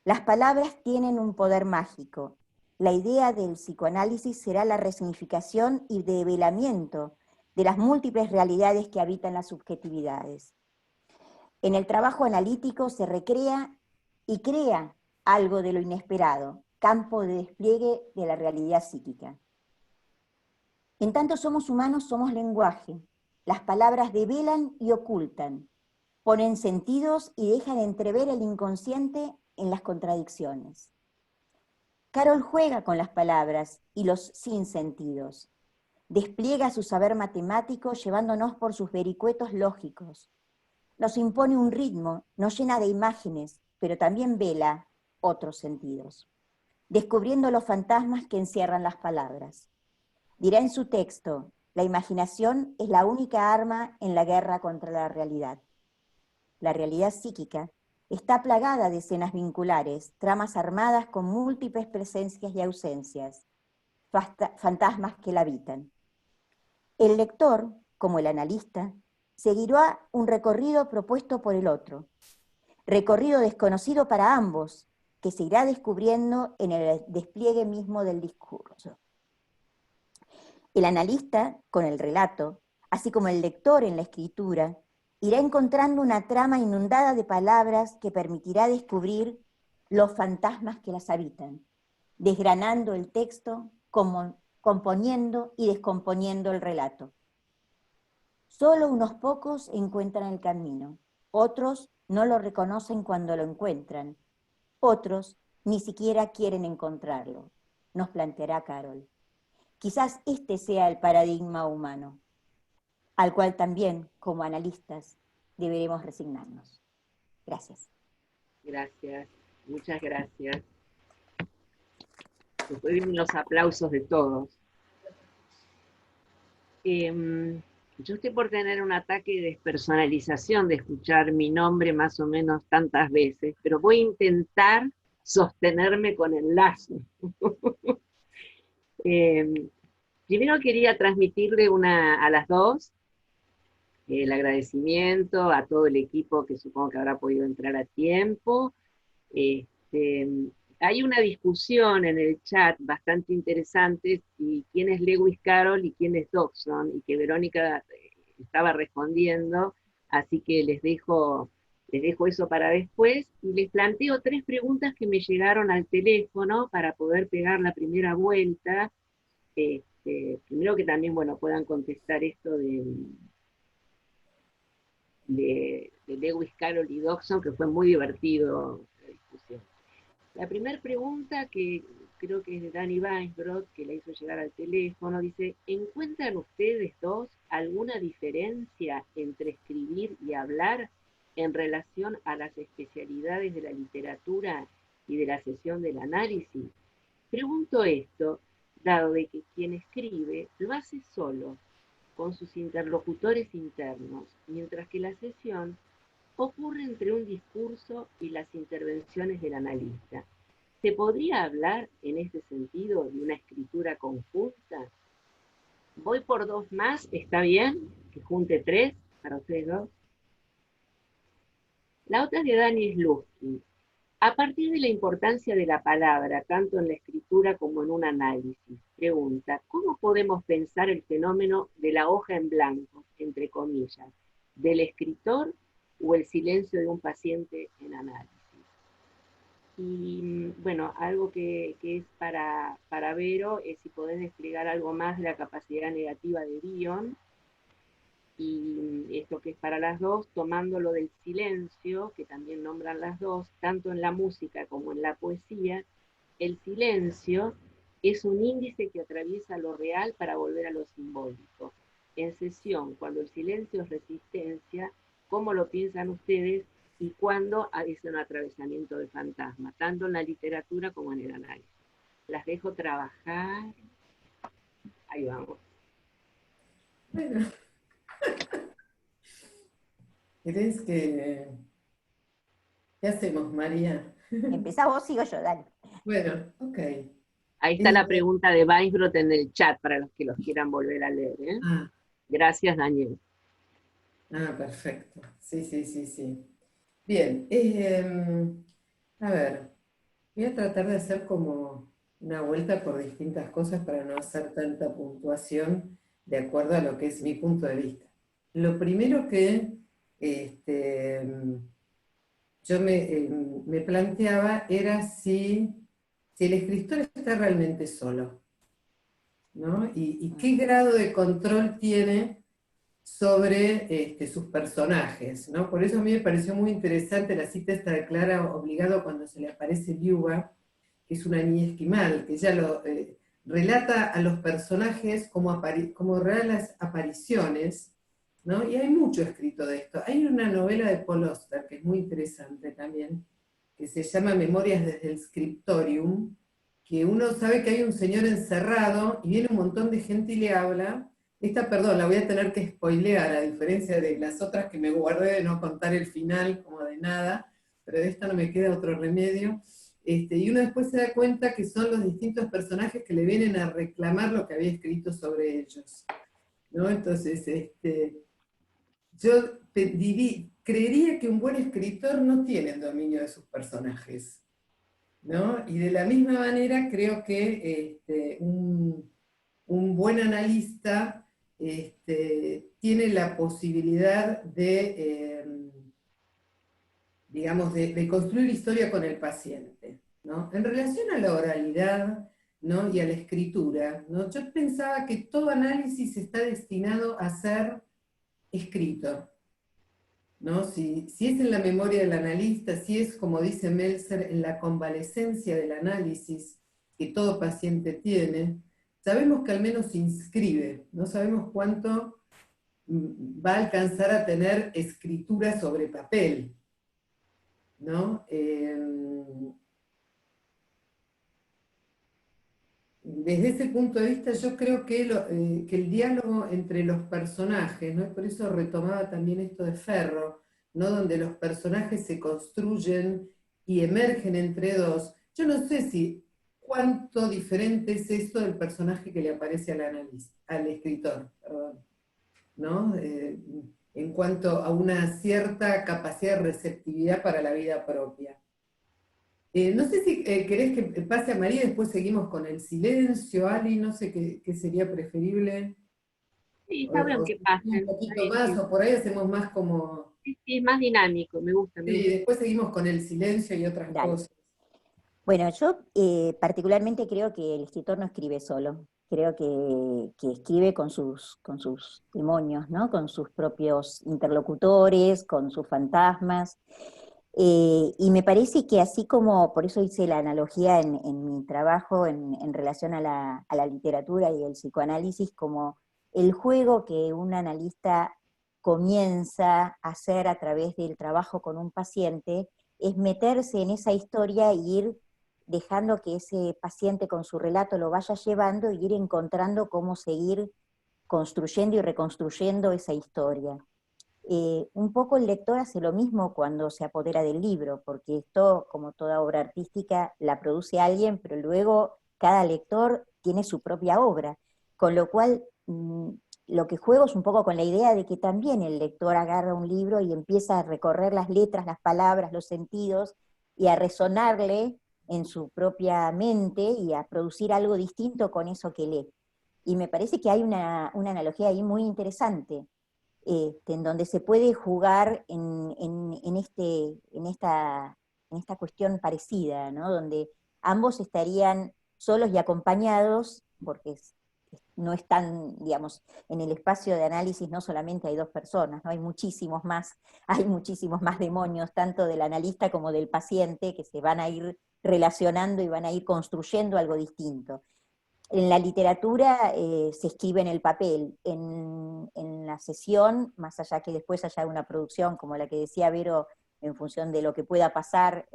Las palabras tienen un poder mágico. La idea del psicoanálisis será la resignificación y develamiento de las múltiples realidades que habitan las subjetividades. En el trabajo analítico se recrea y crea algo de lo inesperado, campo de despliegue de la realidad psíquica. En tanto somos humanos, somos lenguaje. Las palabras develan y ocultan, ponen sentidos y dejan entrever el inconsciente en las contradicciones. Carol juega con las palabras y los sinsentidos. Despliega su saber matemático llevándonos por sus vericuetos lógicos. Nos impone un ritmo, nos llena de imágenes, pero también vela otros sentidos, descubriendo los fantasmas que encierran las palabras. Dirá en su texto, la imaginación es la única arma en la guerra contra la realidad. La realidad psíquica está plagada de escenas vinculares, tramas armadas con múltiples presencias y ausencias, fantasmas que la habitan. El lector, como el analista, seguirá un recorrido propuesto por el otro, recorrido desconocido para ambos, que se irá descubriendo en el despliegue mismo del discurso. El analista, con el relato, así como el lector en la escritura, irá encontrando una trama inundada de palabras que permitirá descubrir los fantasmas que las habitan, desgranando el texto, componiendo y descomponiendo el relato. Solo unos pocos encuentran el camino, otros no lo reconocen cuando lo encuentran, otros ni siquiera quieren encontrarlo, nos planteará Carol. Quizás este sea el paradigma humano, al cual también, como analistas, deberemos resignarnos. Gracias. Gracias, muchas gracias. Después vienen los aplausos de todos. Yo estoy por tener un ataque de despersonalización, de escuchar mi nombre más o menos tantas veces, pero voy a intentar sostenerme con el lazo. Primero quería transmitirle a las dos el agradecimiento a todo el equipo que supongo que habrá podido entrar a tiempo. Hay una discusión en el chat bastante interesante si quién es Lewis Carroll y quién es Dodgson, y que Verónica estaba respondiendo, así que les dejo eso para después, y les planteo 3 preguntas que me llegaron al teléfono para poder pegar la primera vuelta. Primero que también, bueno, puedan contestar esto de Lewis Carroll y Dodgson, que fue muy divertido la discusión. La primera pregunta, que creo que es de Dani Weinsbrod, que la hizo llegar al teléfono, dice: ¿encuentran ustedes dos alguna diferencia entre escribir y hablar en relación a las especialidades de la literatura y de la sesión del análisis? Pregunto esto, dado de que quien escribe lo hace solo, con sus interlocutores internos, mientras que la sesión ocurre entre un discurso y las intervenciones del analista. ¿Se podría hablar en este sentido de una escritura conjunta? Voy por 2 más, ¿está bien? Que junte 3 para ustedes dos. La otra es de Dani Slutsky. A partir de la importancia de la palabra, tanto en la escritura como en un análisis, pregunta, ¿cómo podemos pensar el fenómeno de la hoja en blanco, entre comillas, del escritor o el silencio de un paciente en análisis? Y bueno, algo que es para Vero es si podés desplegar algo más de la capacidad negativa de Bion, y esto que es para las dos, tomando lo del silencio, que también nombran las dos, tanto en la música como en la poesía. El silencio es un índice que atraviesa lo real para volver a lo simbólico. En sesión, cuando el silencio es resistencia, ¿cómo lo piensan ustedes? Y cuándo es un atravesamiento de fantasma, tanto en la literatura como en el análisis. Las dejo trabajar. Ahí vamos. Bueno. ¿Querés que... ¿Qué hacemos, María? ¿Empezás vos, sigo yo? Dale. Bueno, ok. Ahí está la pregunta de Weinsbrod en el chat para los que los quieran volver a leer. Gracias, Daniel. Perfecto. Sí. Bien. A ver. Voy a tratar de hacer como una vuelta por distintas cosas para no hacer tanta puntuación de acuerdo a lo que es mi punto de vista. Lo primero que este, yo me planteaba era si el escritor está realmente solo, ¿no? Y qué grado de control tiene sobre sus personajes, ¿no? Por eso a mí me pareció muy interesante la cita esta de Clara Obligado cuando se le aparece Viuva, que es una niña esquimal, que ella relata a los personajes como reales apariciones, ¿no? Y hay mucho escrito de esto. Hay una novela de Paul Auster que es muy interesante también, que se llama Memorias desde el Scriptorium, que uno sabe que hay un señor encerrado y viene un montón de gente y le habla. Esta, perdón, la voy a tener que spoilear, a diferencia de las otras que me guardé de no contar el final como de nada, pero de esta no me queda otro remedio. Y uno después se da cuenta que son los distintos personajes que le vienen a reclamar lo que había escrito sobre ellos, ¿no? Entonces, yo creería que un buen escritor no tiene el dominio de sus personajes, ¿no? Y de la misma manera creo que un buen analista tiene la posibilidad digamos, de construir historia con el paciente, ¿no? En relación a la oralidad, ¿no? Y a la escritura, ¿no? Yo pensaba que todo análisis está destinado a ser escrito, ¿no? Si es en la memoria del analista, si es, como dice Meltzer, en la convalescencia del análisis que todo paciente tiene, sabemos que al menos se inscribe, no sabemos cuánto va a alcanzar a tener escritura sobre papel, ¿no? Desde ese punto de vista yo creo que el diálogo entre los personajes, ¿no? Y por eso retomaba también esto de Ferro, ¿no? Donde los personajes se construyen y emergen entre dos. Yo no sé si cuánto diferente es esto del personaje que le aparece al escritor, perdón, ¿no? En cuanto a una cierta capacidad de receptividad para la vida propia. No sé si querés que pase a María y después seguimos con el silencio, Ali, no sé qué sería preferible. Sí, O, está bien o que un pasen. Está poquito bien, más, sí. o por ahí hacemos más como... Sí, sí, es más dinámico, me gusta, me Sí, gusta. después seguimos con el silencio y otras Dale. cosas. Bueno, yo particularmente creo que el escritor no escribe solo, creo que escribe con sus demonios, ¿no? Con sus propios interlocutores, con sus fantasmas. Y me parece que así como, por eso hice la analogía en mi trabajo en relación a la literatura y el psicoanálisis, como el juego que un analista comienza a hacer a través del trabajo con un paciente, es meterse en esa historia e ir dejando que ese paciente con su relato lo vaya llevando y ir encontrando cómo seguir construyendo y reconstruyendo esa historia. Un poco el lector hace lo mismo cuando se apodera del libro, porque esto, como toda obra artística, la produce alguien, pero luego cada lector tiene su propia obra, con lo cual lo que juego es un poco con la idea de que también el lector agarra un libro y empieza a recorrer las letras, las palabras, los sentidos, y a resonarle en su propia mente y a producir algo distinto con eso que lee. Y me parece que hay una analogía ahí muy interesante, en donde se puede jugar en esta cuestión parecida, ¿no? Donde ambos estarían solos y acompañados, porque no están, digamos, en el espacio de análisis no solamente hay dos personas, ¿no? Hay muchísimos más demonios, tanto del analista como del paciente, que se van a ir relacionando y van a ir construyendo algo distinto. En la literatura se escribe en el papel, en la sesión, más allá que después haya una producción como la que decía Vero, en función de lo que pueda pasar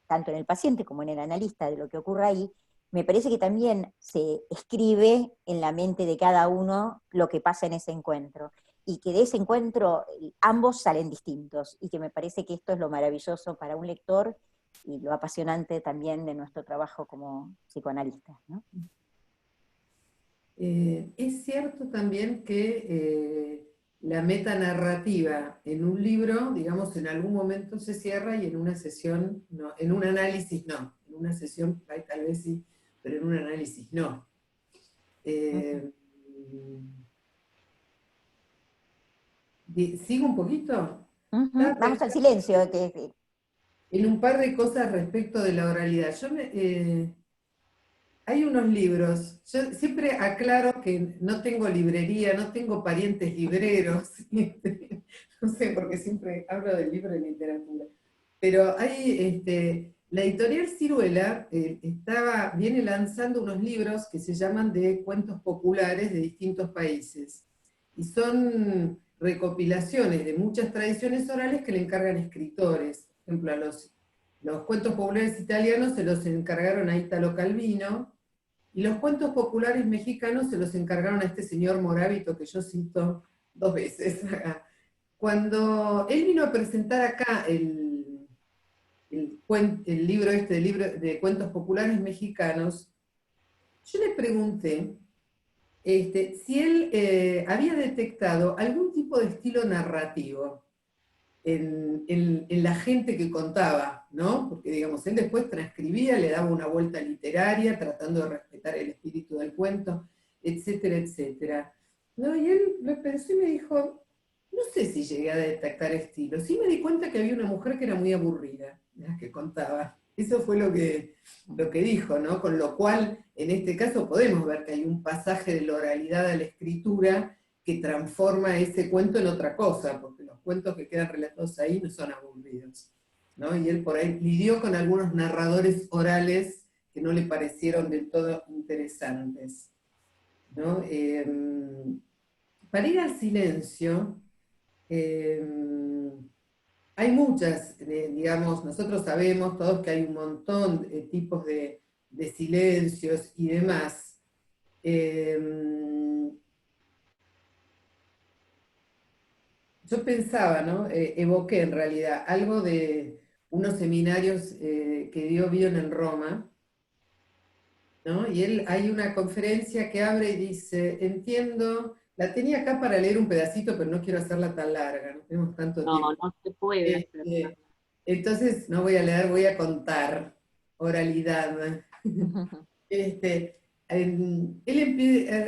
tanto en el paciente como en el analista, de lo que ocurra ahí, me parece que también se escribe en la mente de cada uno lo que pasa en ese encuentro, y que de ese encuentro ambos salen distintos, y que me parece que esto es lo maravilloso para un lector y lo apasionante también de nuestro trabajo como psicoanalistas, ¿no? Es cierto también que la metanarrativa en un libro, digamos, en algún momento se cierra y en una sesión no, en un análisis no, en una sesión tal vez sí, pero en un análisis no. ¿Sigo un poquito? Vamos al silencio. En un par de cosas respecto de la oralidad. Hay unos libros, yo siempre aclaro que no tengo librería, no tengo parientes libreros, no sé, porque siempre hablo del libro de literatura, pero hay, la editorial Ciruela viene lanzando unos libros que se llaman de cuentos populares de distintos países, y son recopilaciones de muchas tradiciones orales que le encargan escritores. Por ejemplo, los cuentos populares italianos se los encargaron a Italo Calvino, y los cuentos populares mexicanos se los encargaron a este señor Morábito, que yo cito 2 veces acá. Cuando él vino a presentar acá el libro de cuentos populares mexicanos, yo le pregunté si él había detectado algún tipo de estilo narrativo en la gente que contaba, ¿no? Porque, digamos, él después transcribía, le daba una vuelta literaria, tratando de respetar el espíritu del cuento, etcétera, etcétera. ¿No? Y él lo pensó y me dijo, no sé si llegué a detectar estilo. Sí me di cuenta que había una mujer que era muy aburrida, la que contaba. Eso fue lo que dijo, ¿no? Con lo cual, en este caso, podemos ver que hay un pasaje de la oralidad a la escritura que transforma ese cuento en otra cosa, porque los cuentos que quedan relatados ahí no son aburridos, ¿no? Y él por ahí lidió con algunos narradores orales que no le parecieron del todo interesantes, ¿no? Para ir al silencio, hay muchas, digamos, nosotros sabemos todos que hay un montón de tipos de silencios y demás. Yo pensaba, ¿no? Evoqué en realidad algo de unos seminarios que dio Bion en Roma, ¿no? Y hay una conferencia que abre y dice, entiendo, la tenía acá para leer un pedacito, pero no quiero hacerla tan larga, no tenemos tanto tiempo. No se puede hacer. Entonces no voy a leer, voy a contar oralidad. Él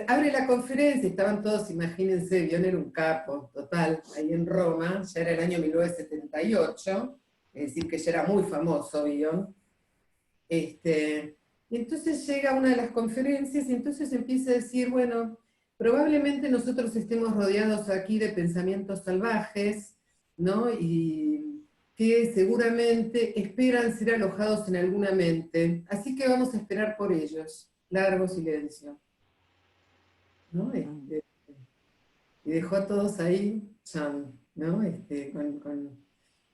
abre la conferencia, estaban todos, imagínense, Bion era un capo, total, ahí en Roma, ya era el año 1978, es decir, que ya era muy famoso Bion. Y entonces llega a una de las conferencias y entonces empieza a decir, bueno, probablemente nosotros estemos rodeados aquí de pensamientos salvajes, ¿no? Y que seguramente esperan ser alojados en alguna mente, así que vamos a esperar por ellos. Largo silencio, ¿no? Y dejó a todos ahí, ¿no? Con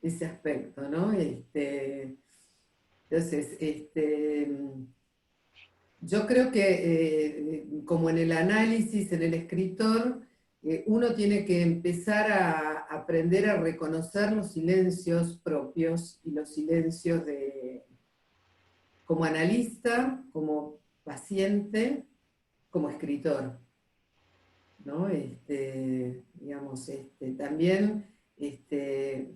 ese aspecto, ¿no? Entonces, yo creo que como en el análisis, en el escritor, uno tiene que empezar a aprender a reconocer los silencios propios y los silencios como analista, como paciente, como escritor, ¿no? Digamos, también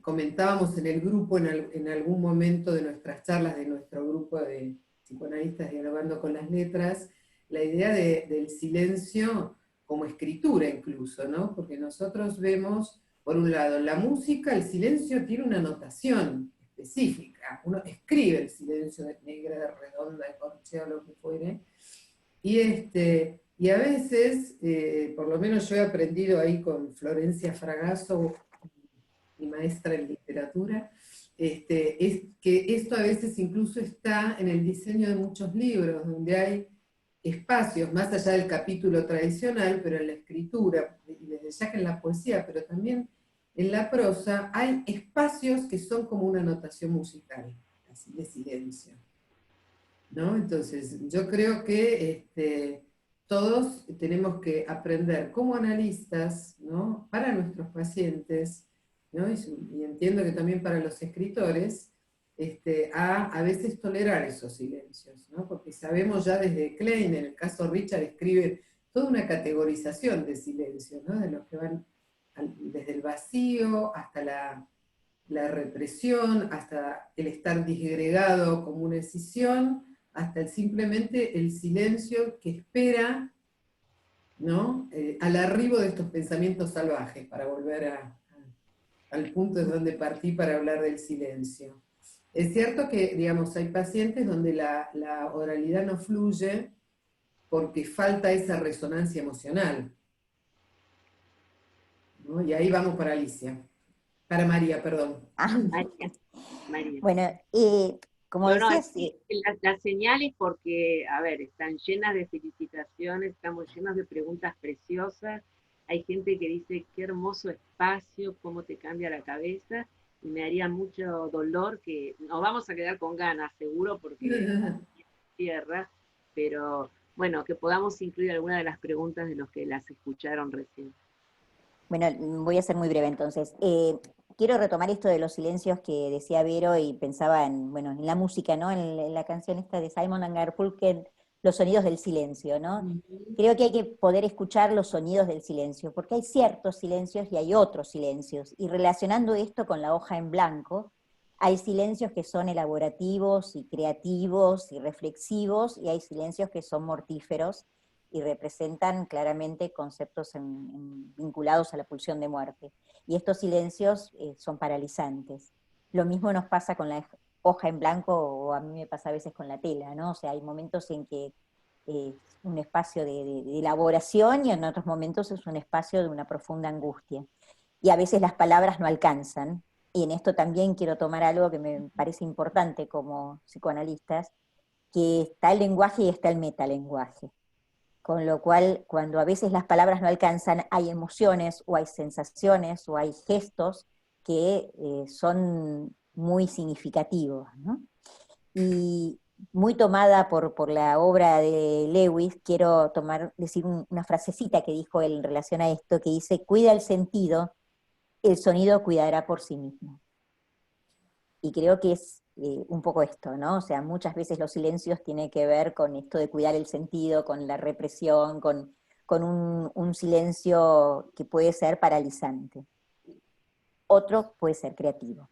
comentábamos en el grupo en algún momento de nuestras charlas, de nuestro grupo de psicoanalistas dialogando con las letras, la idea del silencio como escritura incluso, ¿no? Porque nosotros vemos, por un lado, en la música el silencio tiene una notación específica, uno escribe el silencio de negra, de redonda, de corchea, lo que fuere, y a veces, por lo menos yo he aprendido ahí con Florencia Fragasso, mi maestra en literatura, es que esto a veces incluso está en el diseño de muchos libros, donde hay espacios, más allá del capítulo tradicional, pero en la escritura, y desde ya que en la poesía, pero también en la prosa, hay espacios que son como una notación musical, así de silencio, ¿no? Entonces, yo creo que todos tenemos que aprender como analistas, ¿no? Para nuestros pacientes, ¿no? Y entiendo que también para los escritores, a veces tolerar esos silencios, ¿no? Porque sabemos ya desde Klein, en el caso Richard escribe toda una categorización de silencios, ¿no? De los que van desde el vacío hasta la represión, hasta el estar disgregado como una escisión, hasta simplemente el silencio que espera, ¿no? Al arribo de estos pensamientos salvajes, para volver al punto de donde partí para hablar del silencio. Es cierto que, digamos, hay pacientes donde la oralidad no fluye porque falta esa resonancia emocional, ¿no? Y ahí vamos para Alicia. Para María, perdón. María. Bueno, como decías... Las señales, porque, a ver, están llenas de felicitaciones, estamos llenos de preguntas preciosas, hay gente que dice, qué hermoso espacio, cómo te cambia la cabeza, y me haría mucho dolor que nos vamos a quedar con ganas, seguro, porque tierra, pero bueno, que podamos incluir alguna de las preguntas de los que las escucharon recién. Bueno, voy a ser muy breve entonces. Quiero retomar esto de los silencios que decía Vero y pensaba en la música, ¿no? En la canción esta de Simon & Garfunkel, los sonidos del silencio, ¿no? Creo que hay que poder escuchar los sonidos del silencio, porque hay ciertos silencios y hay otros silencios. Y relacionando esto con la hoja en blanco, hay silencios que son elaborativos y creativos y reflexivos, y hay silencios que son mortíferos y representan claramente conceptos vinculados a la pulsión de muerte. Y estos silencios son paralizantes. Lo mismo nos pasa con la hoja en blanco, o a mí me pasa a veces con la tela, ¿no? O sea, hay momentos en que es un espacio de elaboración y en otros momentos es un espacio de una profunda angustia. Y a veces las palabras no alcanzan, y en esto también quiero tomar algo que me parece importante como psicoanalistas, que está el lenguaje y está el metalenguaje. Con lo cual, cuando a veces las palabras no alcanzan, hay emociones o hay sensaciones o hay gestos que son muy significativos, ¿no? Y muy tomada por la obra de Lewis, quiero decir una frasecita que dijo él en relación a esto, que dice, cuida el sentido, el sonido cuidará por sí mismo. Y creo que es un poco esto, ¿no? O sea, muchas veces los silencios tienen que ver con esto de cuidar el sentido, con la represión, con un silencio que puede ser paralizante. Otro puede ser creativo.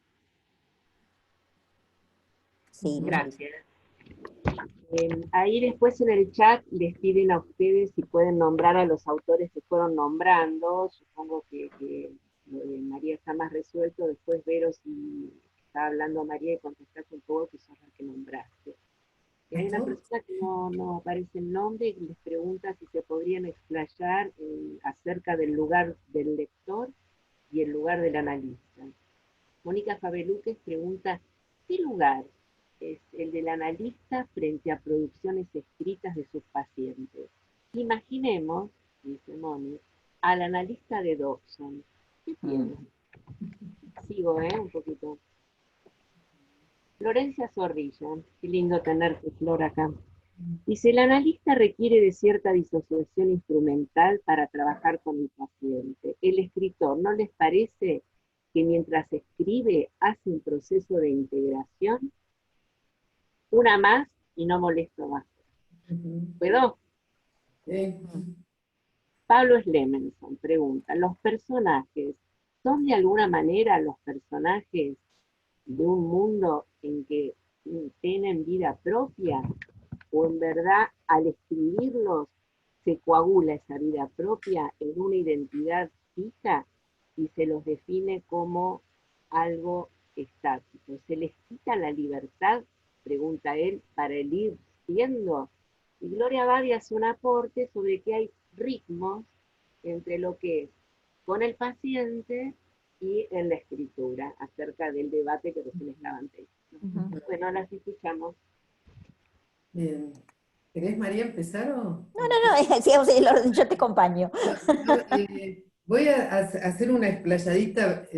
Sí, gracias. Ahí después en el chat les piden a ustedes si pueden nombrar a los autores que fueron nombrando. Supongo que lo de María está más resuelto. Después Vero, si está hablando a María, y contestaste un poco que son las que nombraste. Y hay una persona que no aparece el nombre y les pregunta si se podrían explayar acerca del lugar del lector y el lugar del analista. Mónica Fabeluques pregunta, ¿qué lugar es el del analista frente a producciones escritas de sus pacientes? Imaginemos, dice Moni, al analista de Dobson. ¿Qué tiene? Sigo, un poquito. Florencia Zorrilla, qué lindo tenerte, Flor, acá. Dice, el analista requiere de cierta disociación instrumental para trabajar con el paciente. El escritor, ¿no les parece que mientras escribe hace un proceso de integración? Una más y no molesto más. ¿Puedo? Sí. Pablo Slemenson pregunta, ¿los personajes son de alguna manera los personajes de un mundo en que tienen vida propia? ¿O en verdad al escribirlos se coagula esa vida propia en una identidad fija y se los define como algo estático? ¿Se les quita la libertad, pregunta él, para el ir siendo? Y Gloria Abadi hace un aporte sobre que hay ritmos entre lo que es con el paciente y en la escritura, acerca del debate que recién les levanté. Bueno, las escuchamos. Bien. ¿Querés, María, empezar o...? No, sigamos el orden, yo te acompaño. Voy a hacer una explayadita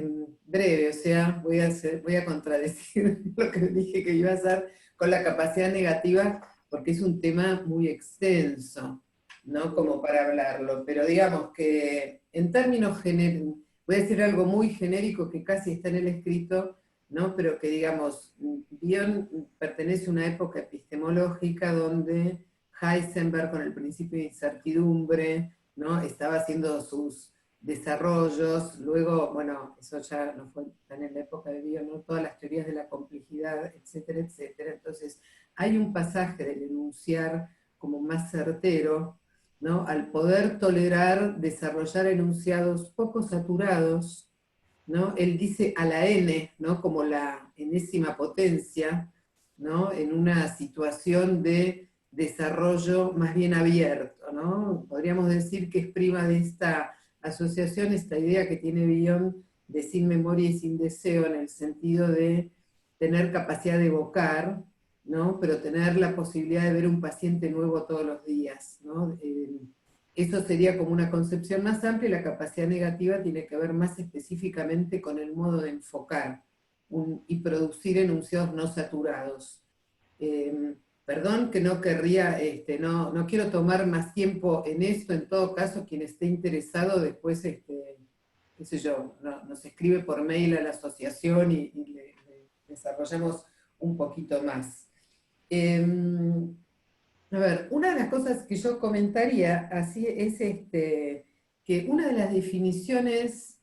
breve, o sea, voy a contradecir lo que dije que iba a hacer con la capacidad negativa, porque es un tema muy extenso, ¿no? Como para hablarlo, pero digamos que en términos genéricos, voy a decir algo muy genérico que casi está en el escrito, ¿no? Pero que digamos, Bion pertenece a una época epistemológica donde Heisenberg con el principio de incertidumbre, ¿no? Estaba haciendo sus desarrollos, luego, bueno, eso ya no fue tan en la época de Bion, ¿no? Todas las teorías de la complejidad, etcétera, etcétera. Entonces, hay un pasaje del enunciar como más certero, ¿no? Al poder tolerar desarrollar enunciados poco saturados, ¿no? Él dice a la n, ¿no? Como la enésima potencia, ¿no? En una situación de desarrollo más bien abierto, ¿no? Podríamos decir que es prima de esta asociación, esta idea que tiene Bion de sin memoria y sin deseo, en el sentido de tener capacidad de evocar, ¿no? Pero tener la posibilidad de ver un paciente nuevo todos los días, ¿no? Eso sería como una concepción más amplia, y la capacidad negativa tiene que ver más específicamente con el modo de enfocar y producir enunciados no saturados. Perdón que no querría, no quiero tomar más tiempo en esto. En todo caso, quien esté interesado después, qué sé yo, nos escribe por mail a la asociación y le desarrollamos un poquito más. A ver, una de las cosas que yo comentaría así es que una de las definiciones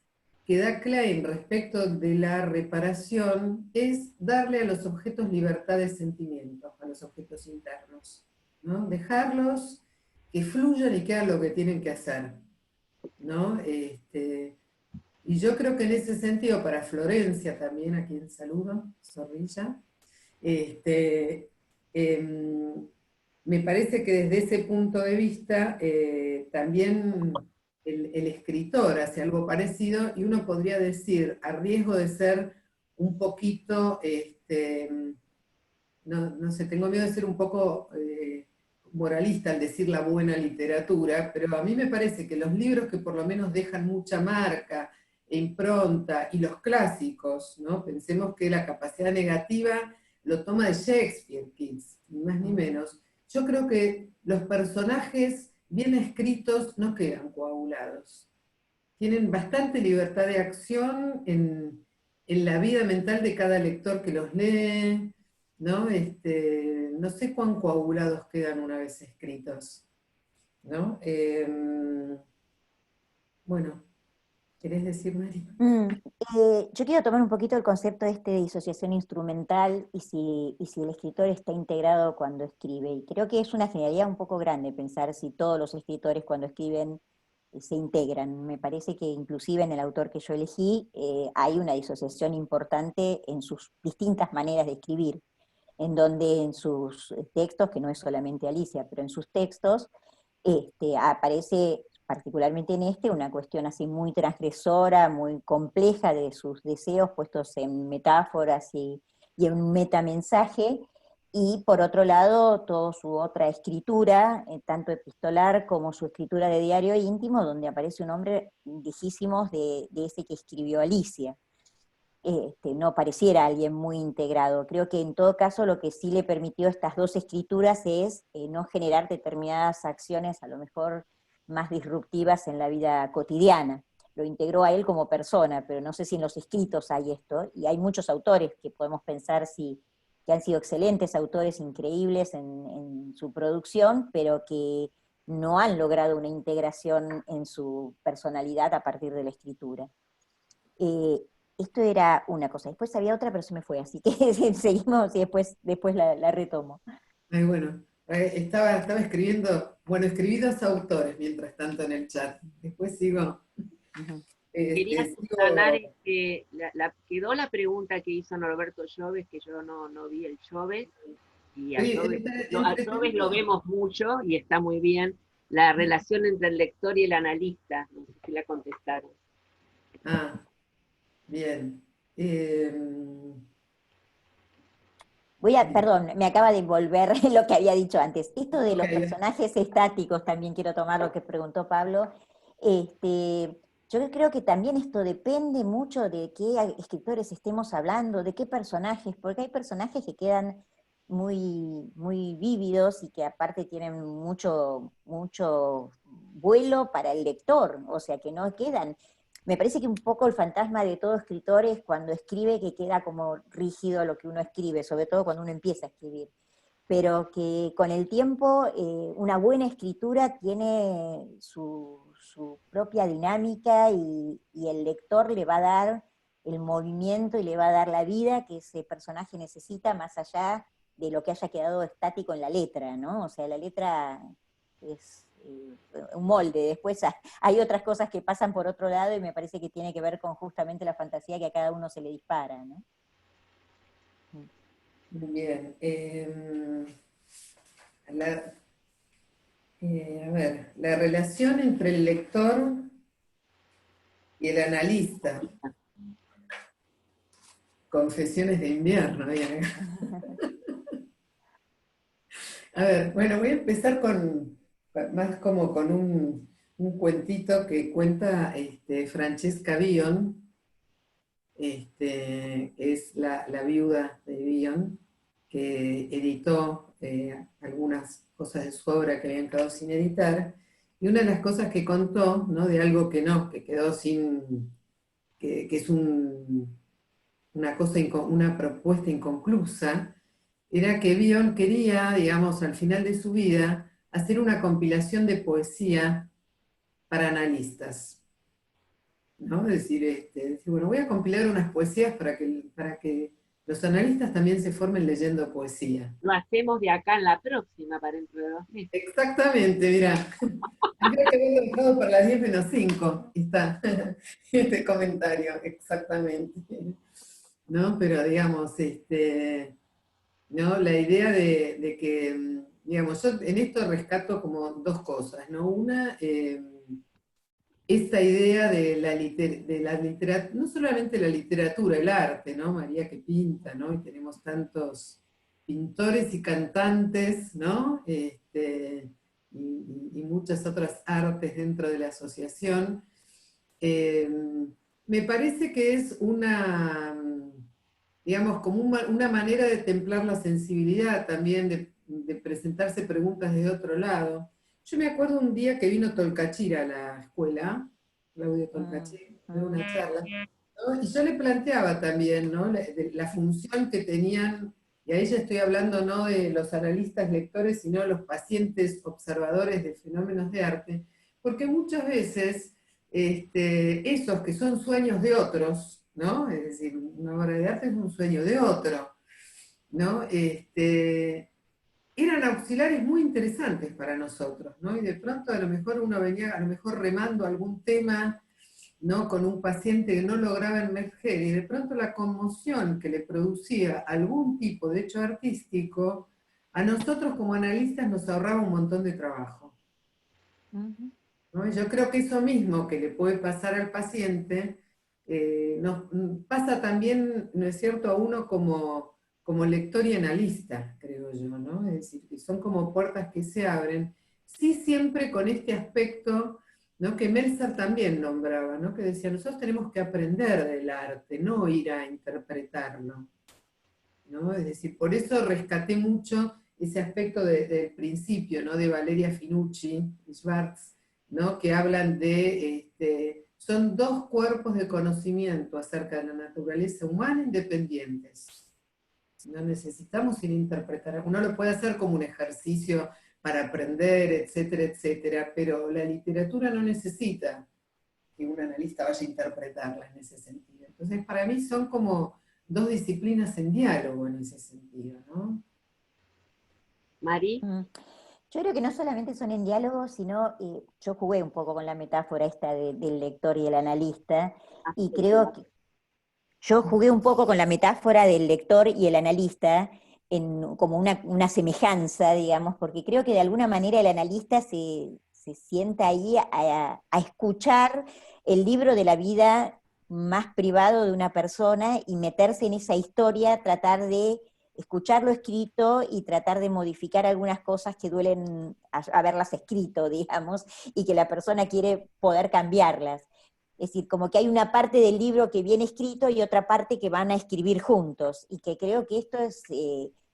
que da Klein respecto de la reparación es darle a los objetos libertad de sentimiento, a los objetos internos, ¿no? Dejarlos que fluyan y que hagan lo que tienen que hacer, ¿no? Y yo creo que en ese sentido, para Florencia también, a quien saludo, Zorrilla, me parece que desde ese punto de vista también el escritor hace algo parecido, y uno podría decir, a riesgo de ser un poquito, no sé, tengo miedo de ser un poco moralista al decir la buena literatura, pero a mí me parece que los libros que por lo menos dejan mucha marca e impronta, y los clásicos, ¿no? Pensemos que la capacidad negativa lo toma de Shakespeare, Keats, ni más ni menos. Yo creo que los personajes bien escritos no quedan coagulados. Tienen bastante libertad de acción en la vida mental de cada lector que los lee, ¿no? No sé cuán coagulados quedan una vez escritos, ¿no? Bueno, ¿querés decir, Mari? Yo quiero tomar un poquito el concepto de disociación instrumental y si el escritor está integrado cuando escribe. Y creo que es una generalidad un poco grande pensar si todos los escritores cuando escriben se integran. Me parece que inclusive en el autor que yo elegí hay una disociación importante en sus distintas maneras de escribir, en donde en sus textos, que no es solamente Alicia, pero en sus textos aparece particularmente en una cuestión así muy transgresora, muy compleja de sus deseos puestos en metáforas y en un metamensaje, y por otro lado, toda su otra escritura, tanto epistolar como su escritura de diario íntimo, donde aparece un hombre lejísimos de ese que escribió Alicia. No pareciera alguien muy integrado. Creo que en todo caso lo que sí le permitió estas dos escrituras es no generar determinadas acciones a lo mejor más disruptivas en la vida cotidiana. Lo integró a él como persona, pero no sé si en los escritos hay esto, y hay muchos autores que podemos pensar que han sido excelentes autores, increíbles en su producción, pero que no han logrado una integración en su personalidad a partir de la escritura. Esto era una cosa. Después había otra, pero se me fue, así que seguimos y después la retomo. Ay, bueno, estaba escribiendo, bueno, escribí dos autores mientras tanto en el chat. Después sigo. Quería subsanar quedó la pregunta que hizo Norberto Lloves, que yo no vi el Lloves, y a Lloves lo vemos mucho y está muy bien. La relación entre el lector y el analista, no sé si la contestaron. Ah, bien. Perdón, me acaba de volver lo que había dicho antes. Esto de los personajes estáticos, también quiero tomar lo que preguntó Pablo. Yo creo que también esto depende mucho de qué escritores estemos hablando, de qué personajes, porque hay personajes que quedan muy, muy vívidos y que aparte tienen mucho vuelo para el lector, o sea, que no quedan. Me parece que un poco el fantasma de todo escritor es cuando escribe que queda como rígido lo que uno escribe, sobre todo cuando uno empieza a escribir. pero que con el tiempo una buena escritura tiene su propia dinámica y el lector le va a dar el movimiento y le va a dar la vida que ese personaje necesita, más allá de lo que haya quedado estático en la letra, ¿no? O sea, la letra es un molde, después hay otras cosas que pasan por otro lado y me parece que tiene que ver con justamente la fantasía que a cada uno se le dispara, ¿no? Muy bien. A ver, la relación entre el lector y el analista. Confesiones de invierno. Bien. A ver, bueno, voy a empezar más como con un cuentito que cuenta Francesca Bion, que es la viuda de Bion, que editó algunas cosas de su obra que habían quedado sin editar, y una de las cosas que contó, ¿no? De algo que quedó sin, que es una propuesta inconclusa, era que Bion quería, digamos, al final de su vida, hacer una compilación de poesía para analistas, ¿no? Es decir, bueno, voy a compilar unas poesías para que los analistas también se formen leyendo poesía. Lo hacemos de acá en la próxima, para dentro de 2 meses. Exactamente, mira. Creo que había dejado para las 10 menos 5, está este comentario, exactamente. ¿No? Pero digamos, ¿no? La idea de que, digamos, yo en esto rescato como dos cosas, ¿no? Una, esta idea de la literatura, no solamente la literatura, el arte, ¿no? María que pinta, ¿no? Y tenemos tantos pintores y cantantes, ¿no? Y muchas otras artes dentro de la asociación. Me parece que es digamos, como una manera de templar la sensibilidad también, de presentarse preguntas de otro lado. Yo me acuerdo un día que vino Tolcachir a la escuela, Claudio Tolcachir, de una charla, ¿no? Y yo le planteaba también, ¿no? La función que tenían, y ahí ya estoy hablando no de los analistas lectores, sino de los pacientes observadores de fenómenos de arte, porque muchas veces esos que son sueños de otros, ¿no? Es decir, una obra de arte es un sueño de otro, ¿no? Eran auxiliares muy interesantes para nosotros, ¿no? Y de pronto a lo mejor uno venía a lo mejor remando algún tema, ¿no? Con un paciente que no lograba emerger, y de pronto la conmoción que le producía algún tipo de hecho artístico, a nosotros como analistas nos ahorraba un montón de trabajo. ¿No? Y yo creo que eso mismo que le puede pasar al paciente, nos pasa también, ¿no es cierto?, a uno como lector y analista, creo yo, ¿no? Es decir, que son como puertas que se abren, sí siempre con este aspecto, ¿no?, que Meltzer también nombraba, ¿no?, que decía, nosotros tenemos que aprender del arte, no ir a interpretarlo, ¿no? Es decir, por eso rescaté mucho ese aspecto del principio, ¿no?, de Valeria Finucci y Schwartz, ¿no?, que hablan son dos cuerpos de conocimiento acerca de la naturaleza humana independientes. No necesitamos ir a interpretar, uno lo puede hacer como un ejercicio para aprender, etcétera, etcétera, pero la literatura no necesita que un analista vaya a interpretarla en ese sentido. Entonces, para mí son como dos disciplinas en diálogo en ese sentido, ¿no? Mari. Yo creo que no solamente son en diálogo, sino yo jugué un poco con la metáfora esta del lector y el analista, y creo que yo jugué un poco con la metáfora del lector y el analista como una semejanza, digamos, porque creo que de alguna manera el analista se sienta ahí a escuchar el libro de la vida más privado de una persona y meterse en esa historia, tratar de escuchar lo escrito y tratar de modificar algunas cosas que duelen haberlas escrito, digamos, y que la persona quiere poder cambiarlas. Es decir, como que hay una parte del libro que viene escrito y otra parte que van a escribir juntos, y que creo que esto es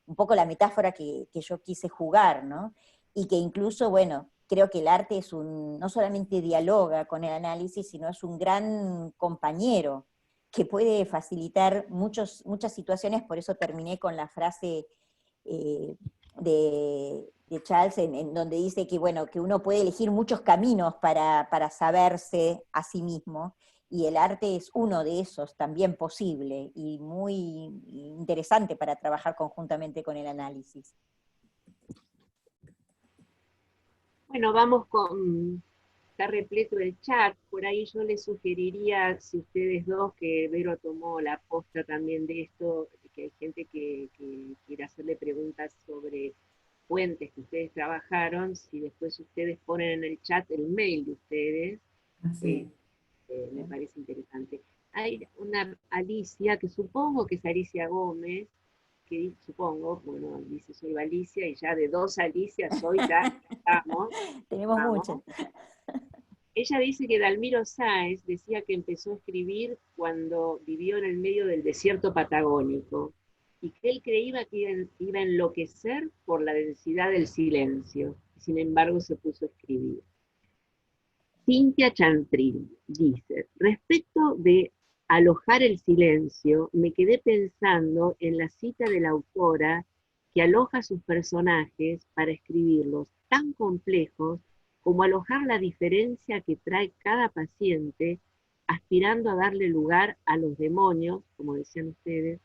un poco la metáfora que yo quise jugar, ¿no? Y que incluso, bueno, creo que el arte no solamente dialoga con el análisis, sino es un gran compañero que puede facilitar muchas situaciones. Por eso terminé con la frase de Charles, en donde dice que, bueno, que uno puede elegir muchos caminos para saberse a sí mismo, y el arte es uno de esos también posible, y muy interesante para trabajar conjuntamente con el análisis. Bueno, vamos con, está repleto el chat, por ahí yo les sugeriría, si ustedes dos, que Vero tomó la posta también de esto, que hay gente que quiere hacerle preguntas sobre fuentes que ustedes trabajaron, si después ustedes ponen en el chat el mail de ustedes, Sí. me parece interesante. Hay una Alicia, que supongo que es Alicia Gómez, que supongo, bueno, dice soy Alicia, y ya de 2 Alicias hoy ya estamos. Tenemos muchas. Ella dice que Dalmiro Sáez decía que empezó a escribir cuando vivió en el medio del desierto patagónico, y que él creía que iba a enloquecer por la densidad del silencio, y sin embargo se puso a escribir. Cintia Chantril dice, respecto de alojar el silencio, me quedé pensando en la cita de la autora que aloja sus personajes para escribirlos tan complejos como alojar la diferencia que trae cada paciente, aspirando a darle lugar a los demonios, como decían ustedes,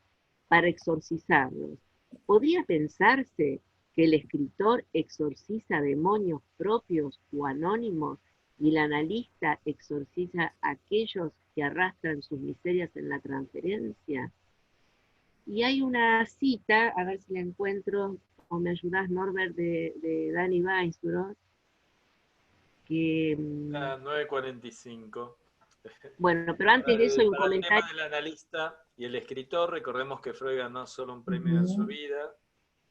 para exorcizarlos. ¿Podría pensarse que el escritor exorciza demonios propios o anónimos y el analista exorciza a aquellos que arrastran sus miserias en la transferencia? Y hay una cita, a ver si la encuentro, o me ayudás, Norbert, de Danny Weinsbrod, que... 9:45. Bueno, pero antes de eso hay un Para el comentario. tema del analista y el escritor, recordemos que Freud ganó solo un premio en su vida,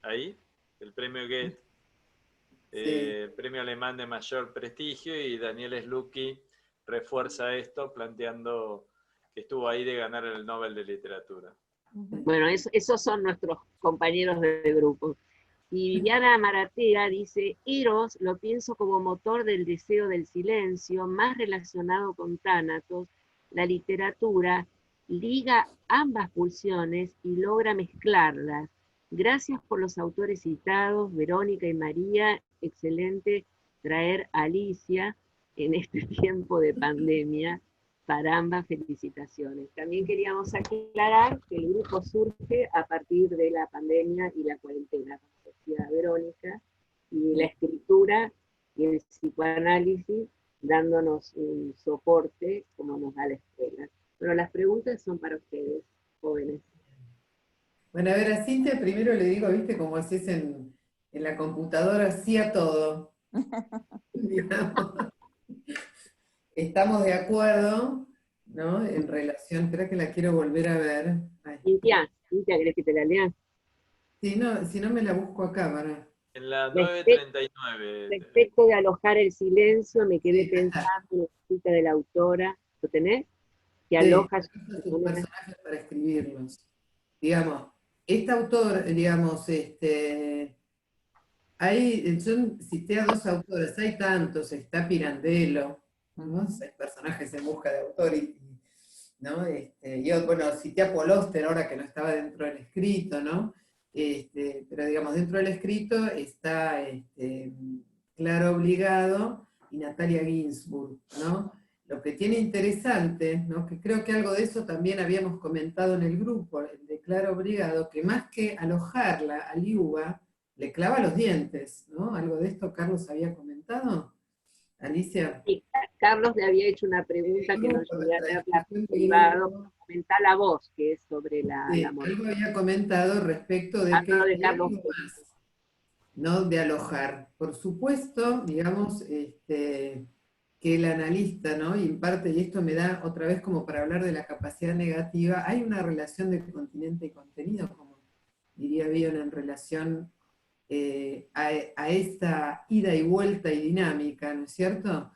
ahí, el premio Goethe, premio alemán de mayor prestigio, y Daniel Slutsky refuerza esto planteando que estuvo ahí de ganar el Nobel de Literatura. Bueno, esos son nuestros compañeros de grupo. Y Viviana Maratea dice, Eros lo pienso como motor del deseo del silencio, más relacionado con Tánatos. La literatura liga ambas pulsiones y logra mezclarlas. Gracias por los autores citados, Verónica y María. Excelente traer a Alicia en este tiempo de pandemia. Para ambas, felicitaciones. También queríamos aclarar que el grupo surge a partir de la pandemia y la cuarentena, como decía Verónica, y la escritura y el psicoanálisis dándonos un soporte como nos da la escuela. Pero las preguntas son para ustedes, jóvenes. Bueno, a ver, a Cintia primero le digo, ¿viste cómo haces en la computadora? Sí a todo. Estamos de acuerdo, ¿no? En relación, espera que la quiero volver a ver. Cintia, ¿querés que te la lea? Sí, no, si no me la busco acá, para. En la 9:39. Respecto de alojar el silencio, me quedé pensando en la cita de la autora. ¿Lo tenés? Que aloja sus personajes para escribirlos. Digamos, este autor, digamos, yo cité a 2 autores, hay tantos, está Pirandello, ¿no? Hay personajes en busca de autor, ¿no? Yo, bueno, cité a Paul Auster ahora que no estaba dentro del escrito, ¿no? Pero digamos, dentro del escrito está Claro Obligado y Natalia Ginsburg, ¿no? Lo que tiene interesante, ¿no? Que creo que algo de eso también habíamos comentado en el grupo, el de Claro Obligado, que más que alojarla a Liuba, le clava los dientes, ¿no? ¿Algo de esto Carlos había comentado? Alicia. Sí, Carlos le había hecho una pregunta que nos llevé a verla privado. Comentá la voz, que es sobre la moral. Algo había comentado respecto de que de Carlos más, ¿no? De alojar. Por supuesto, digamos, que el analista, ¿no? Y en parte, y esto me da otra vez como para hablar de la capacidad negativa, hay una relación de continente y contenido, como diría Bion, en relación a esta ida y vuelta y dinámica, ¿no es cierto?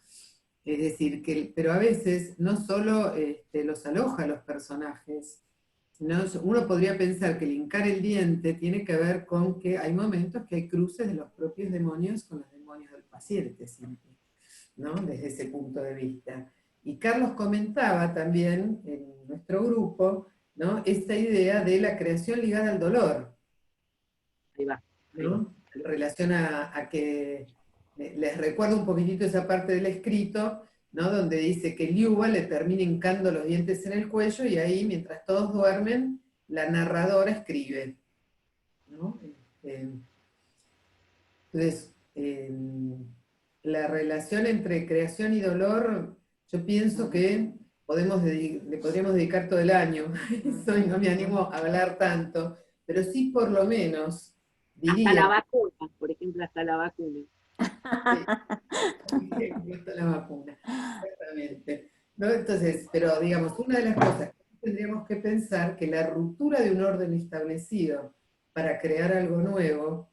Es decir, pero a veces no solo los aloja a los personajes, sino uno podría pensar que el hincar el diente tiene que ver con que hay momentos que hay cruces de los propios demonios con los demonios del paciente, siempre, ¿no? Desde ese punto de vista. Y Carlos comentaba también en nuestro grupo, ¿no? Esta idea de la creación ligada al dolor. Ahí va. ¿No? en relación a que les recuerdo un poquitito esa parte del escrito, ¿no? Donde dice que Liuba le termina hincando los dientes en el cuello y ahí, mientras todos duermen, la narradora escribe, ¿no? Entonces, la relación entre creación y dolor, yo pienso que le podríamos dedicar todo el año, eso, y no me animo a hablar tanto, pero sí por lo menos Hasta la diría... vacuna, por ejemplo, hasta la vacuna. Hasta la vacuna, exactamente. ¿No? Entonces, pero digamos, una de las cosas que tendríamos que pensar que la ruptura de un orden establecido para crear algo nuevo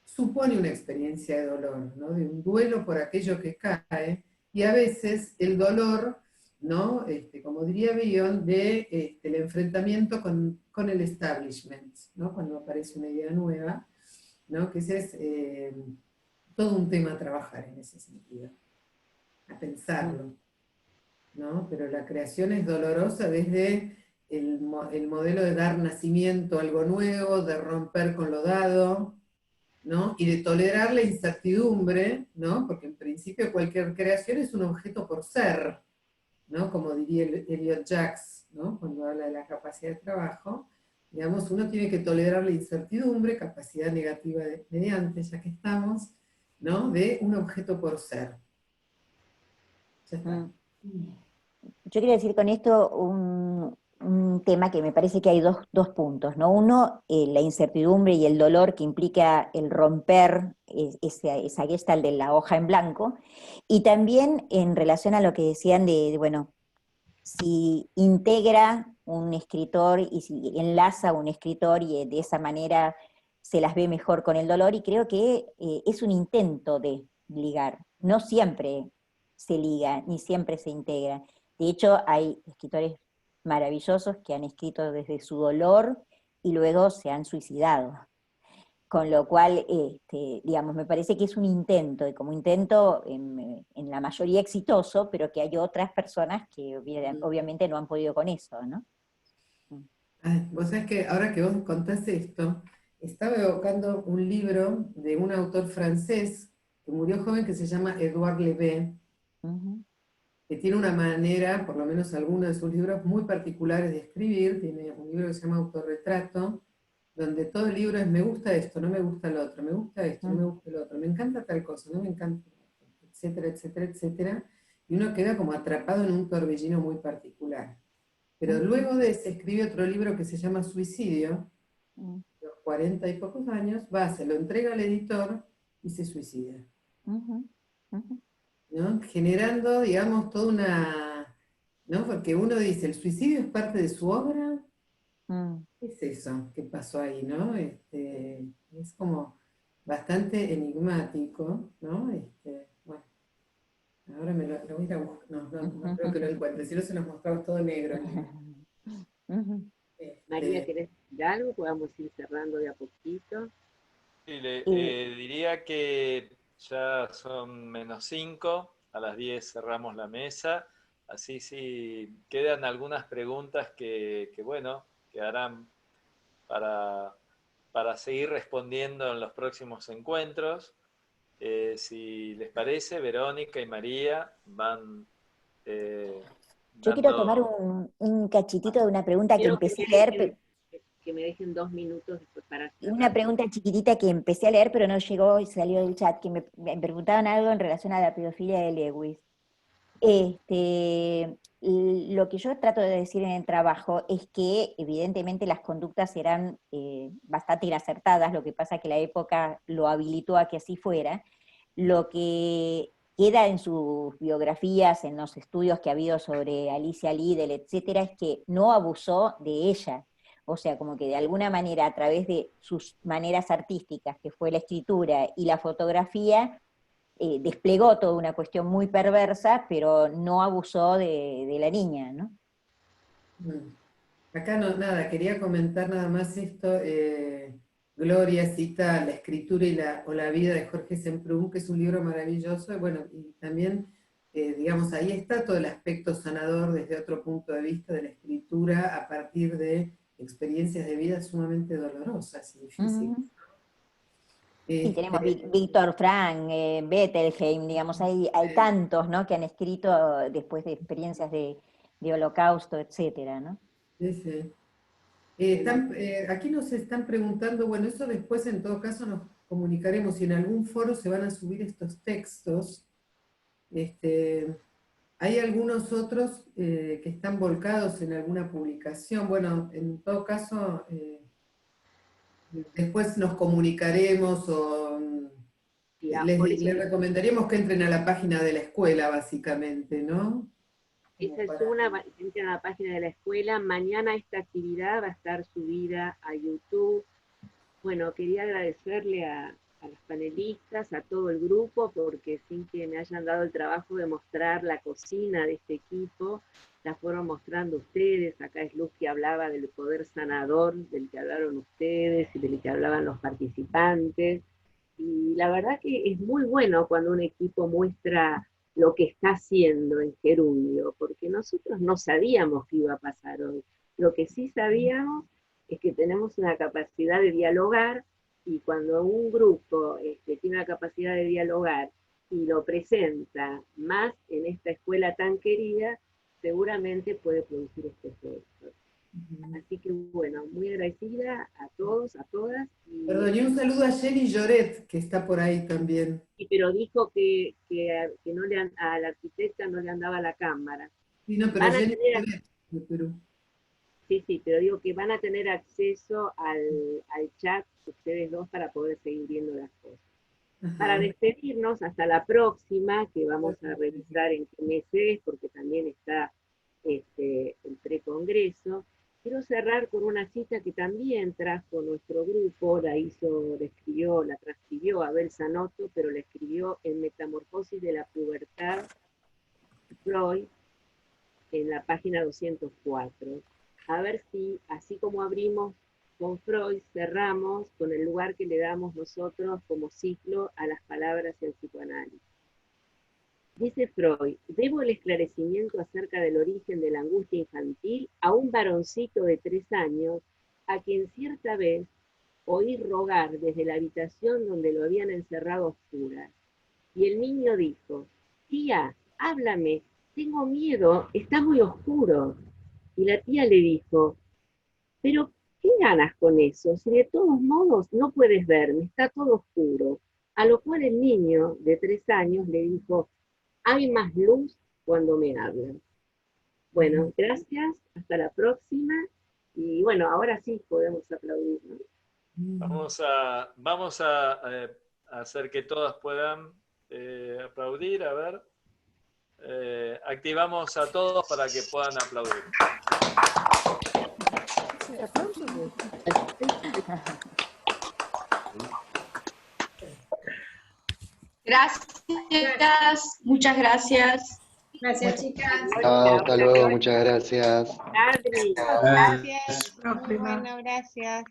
supone una experiencia de dolor, ¿no? De un duelo por aquello que cae, y a veces el dolor, ¿no? Como diría Bion, de el enfrentamiento con el establishment, ¿no? Cuando aparece una idea nueva, ¿no? Que ese es todo un tema a trabajar en ese sentido, a pensarlo, ¿no? Pero la creación es dolorosa desde el modelo de dar nacimiento a algo nuevo, de romper con lo dado, ¿no? Y de tolerar la incertidumbre, ¿no? Porque en principio cualquier creación es un objeto por ser, ¿no? Como diría Elliot Jaques, ¿no? Cuando habla de la capacidad de trabajo, digamos, uno tiene que tolerar la incertidumbre, capacidad negativa mediante, ya que estamos, ¿no? De un objeto por ser. Ya está. Yo quiero decir con esto un tema que me parece que hay dos puntos, ¿no? Uno, la incertidumbre y el dolor que implica el romper esa gestalt de la hoja en blanco, y también en relación a lo que decían bueno, si integra un escritor y si enlaza un escritor y de esa manera se las ve mejor con el dolor, y creo que es un intento de ligar, no siempre se liga, ni siempre se integra. De hecho, hay escritores maravillosos que han escrito desde su dolor y luego se han suicidado. Con lo cual, digamos, me parece que es un intento, y como intento en la mayoría exitoso, pero que hay otras personas que obviamente no han podido con eso, ¿no? Ay, vos sabés que ahora que vos contás esto, estaba evocando un libro de un autor francés que murió joven que se llama Edouard Levé, que tiene una manera, por lo menos algunos de sus libros, muy particulares de escribir. Tiene un libro que se llama Autorretrato, donde todo el libro es me gusta esto, no me gusta lo otro, me gusta esto, no me gusta lo otro, me encanta tal cosa, no me encanta, etcétera, etcétera, etcétera, y uno queda como atrapado en un torbellino muy particular. Pero luego de ese escribe otro libro que se llama Suicidio, los 40 y pocos años, se lo entrega al editor y se suicida. ¿No? Generando, digamos, toda una... ¿no? Porque uno dice, ¿el suicidio es parte de su obra? ¿Qué es eso que pasó ahí, no? Es como bastante enigmático, ¿no? Bueno, ahora lo voy a ir a buscar, no creo que lo encuentre, si no se los mostraba todo negro. María, ¿querés decir algo? Podamos ir cerrando de a poquito. Sí, diría que ya son -5, a las 10 cerramos la mesa, así si quedan algunas preguntas que bueno, quedarán para seguir respondiendo en los próximos encuentros. Si les parece, Verónica y María van Yo quiero tomar dando... un cachitito de una pregunta que empecé a leer, que me dejen 2 minutos después para cerrar. una pregunta chiquitita que empecé a leer pero no llegó y salió del chat, que me preguntaban algo en relación a la pedofilia de Lewis. Lo que yo trato de decir en el trabajo es que evidentemente las conductas eran bastante inacertadas, lo que pasa que la época lo habilitó a que así fuera. Lo que queda en sus biografías, en los estudios que ha habido sobre Alicia Liddell, etcétera, es que no abusó de ella. O sea, como que de alguna manera, a través de sus maneras artísticas, que fue la escritura y la fotografía, desplegó toda una cuestión muy perversa, pero no abusó de la niña, ¿no? Acá no, nada, quería comentar nada más esto. Gloria cita La escritura o la vida de Jorge Semprún, que es un libro maravilloso, y bueno, y también, digamos, ahí está todo el aspecto sanador desde otro punto de vista de la escritura a partir de experiencias de vida sumamente dolorosas y difíciles. Sí, tenemos Víctor Frank, Bettelheim, digamos, hay tantos, ¿no?, que han escrito después de experiencias de holocausto, etcétera, ¿no? Sí, sí. Aquí nos están preguntando, bueno, eso después en todo caso nos comunicaremos, si en algún foro se van a subir estos textos. Hay algunos otros que están volcados en alguna publicación. Bueno, en todo caso, después nos comunicaremos o les recomendaríamos que entren a la página de la escuela, básicamente, ¿no? Esa es una, entren a la página de la escuela. Mañana esta actividad va a estar subida a YouTube. Bueno, quería agradecerle a los panelistas, a todo el grupo, porque sin que me hayan dado el trabajo de mostrar la cocina de este equipo, la fueron mostrando ustedes. Acá es Luz que hablaba del poder sanador, del que hablaron ustedes y del que hablaban los participantes. Y la verdad que es muy bueno cuando un equipo muestra lo que está haciendo en Gerundio, porque nosotros no sabíamos qué iba a pasar hoy. Lo que sí sabíamos es que tenemos una capacidad de dialogar, y cuando un grupo tiene la capacidad de dialogar y lo presenta más en esta escuela tan querida, seguramente puede producir este efecto. Así que bueno, muy agradecida a todos, a todas. Perdón, y un saludo a Jenny Lloret, que está por ahí también. Sí, pero dijo que no a la arquitecta no le andaba la cámara. Sí, no, pero Jenny Lloret de Perú. Sí, sí, pero digo que van a tener acceso al chat ustedes dos para poder seguir viendo las cosas. Ajá. Para despedirnos, hasta la próxima, que vamos a revisar en qué mes es, porque también está el precongreso. Quiero cerrar con una cita que también trajo nuestro grupo, la transcribió Abel Zanotto, pero la escribió en Metamorfosis de la Pubertad, Freud, en la página 204. A ver si, así como abrimos con Freud, cerramos con el lugar que le damos nosotros como ciclo a las palabras y al psicoanálisis. Dice Freud: debo el esclarecimiento acerca del origen de la angustia infantil a un varoncito de 3 años, a quien cierta vez oí rogar desde la habitación donde lo habían encerrado a oscuras. Y el niño dijo: tía, háblame, tengo miedo, está muy oscuro. Y la tía le dijo: pero, ¿qué ganas con eso? Si de todos modos no puedes verme, está todo oscuro. A lo cual el niño de 3 años le dijo: hay más luz cuando me hablan. Bueno, gracias, hasta la próxima. Y bueno, ahora sí podemos aplaudir, ¿no? Vamos a hacer que todas puedan aplaudir, a ver. Activamos a todos para que puedan aplaudir. Gracias, muchas gracias. Gracias, chicas. Hasta luego, muchas gracias. Gracias. Bueno, gracias.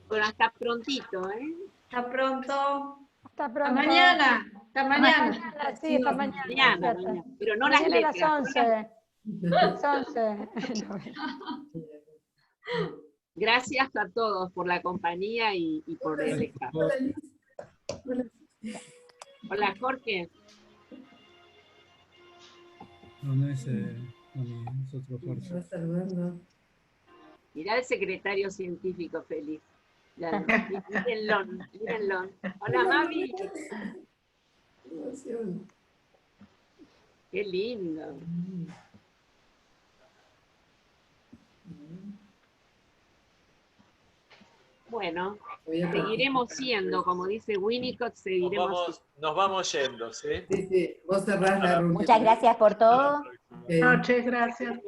Bueno, hasta prontito, ¿eh? Hasta pronto. Hasta pronto. Hasta mañana. Hasta mañana. Sí, hasta mañana. Pero no las letras. A las 11. Gracias a todos por la compañía y por el espacio. Hola, Jorge. No es otro Jorge. Mirá el secretario científico feliz. Mírenlo, mírenlo. Hola, Mami. Qué lindo. Bueno, seguiremos siendo, como dice Winnicott, seguiremos. Nos vamos yendo, ¿sí? Sí, sí. Vos cerrás la reunión. Muchas gracias por todo. Noches, gracias.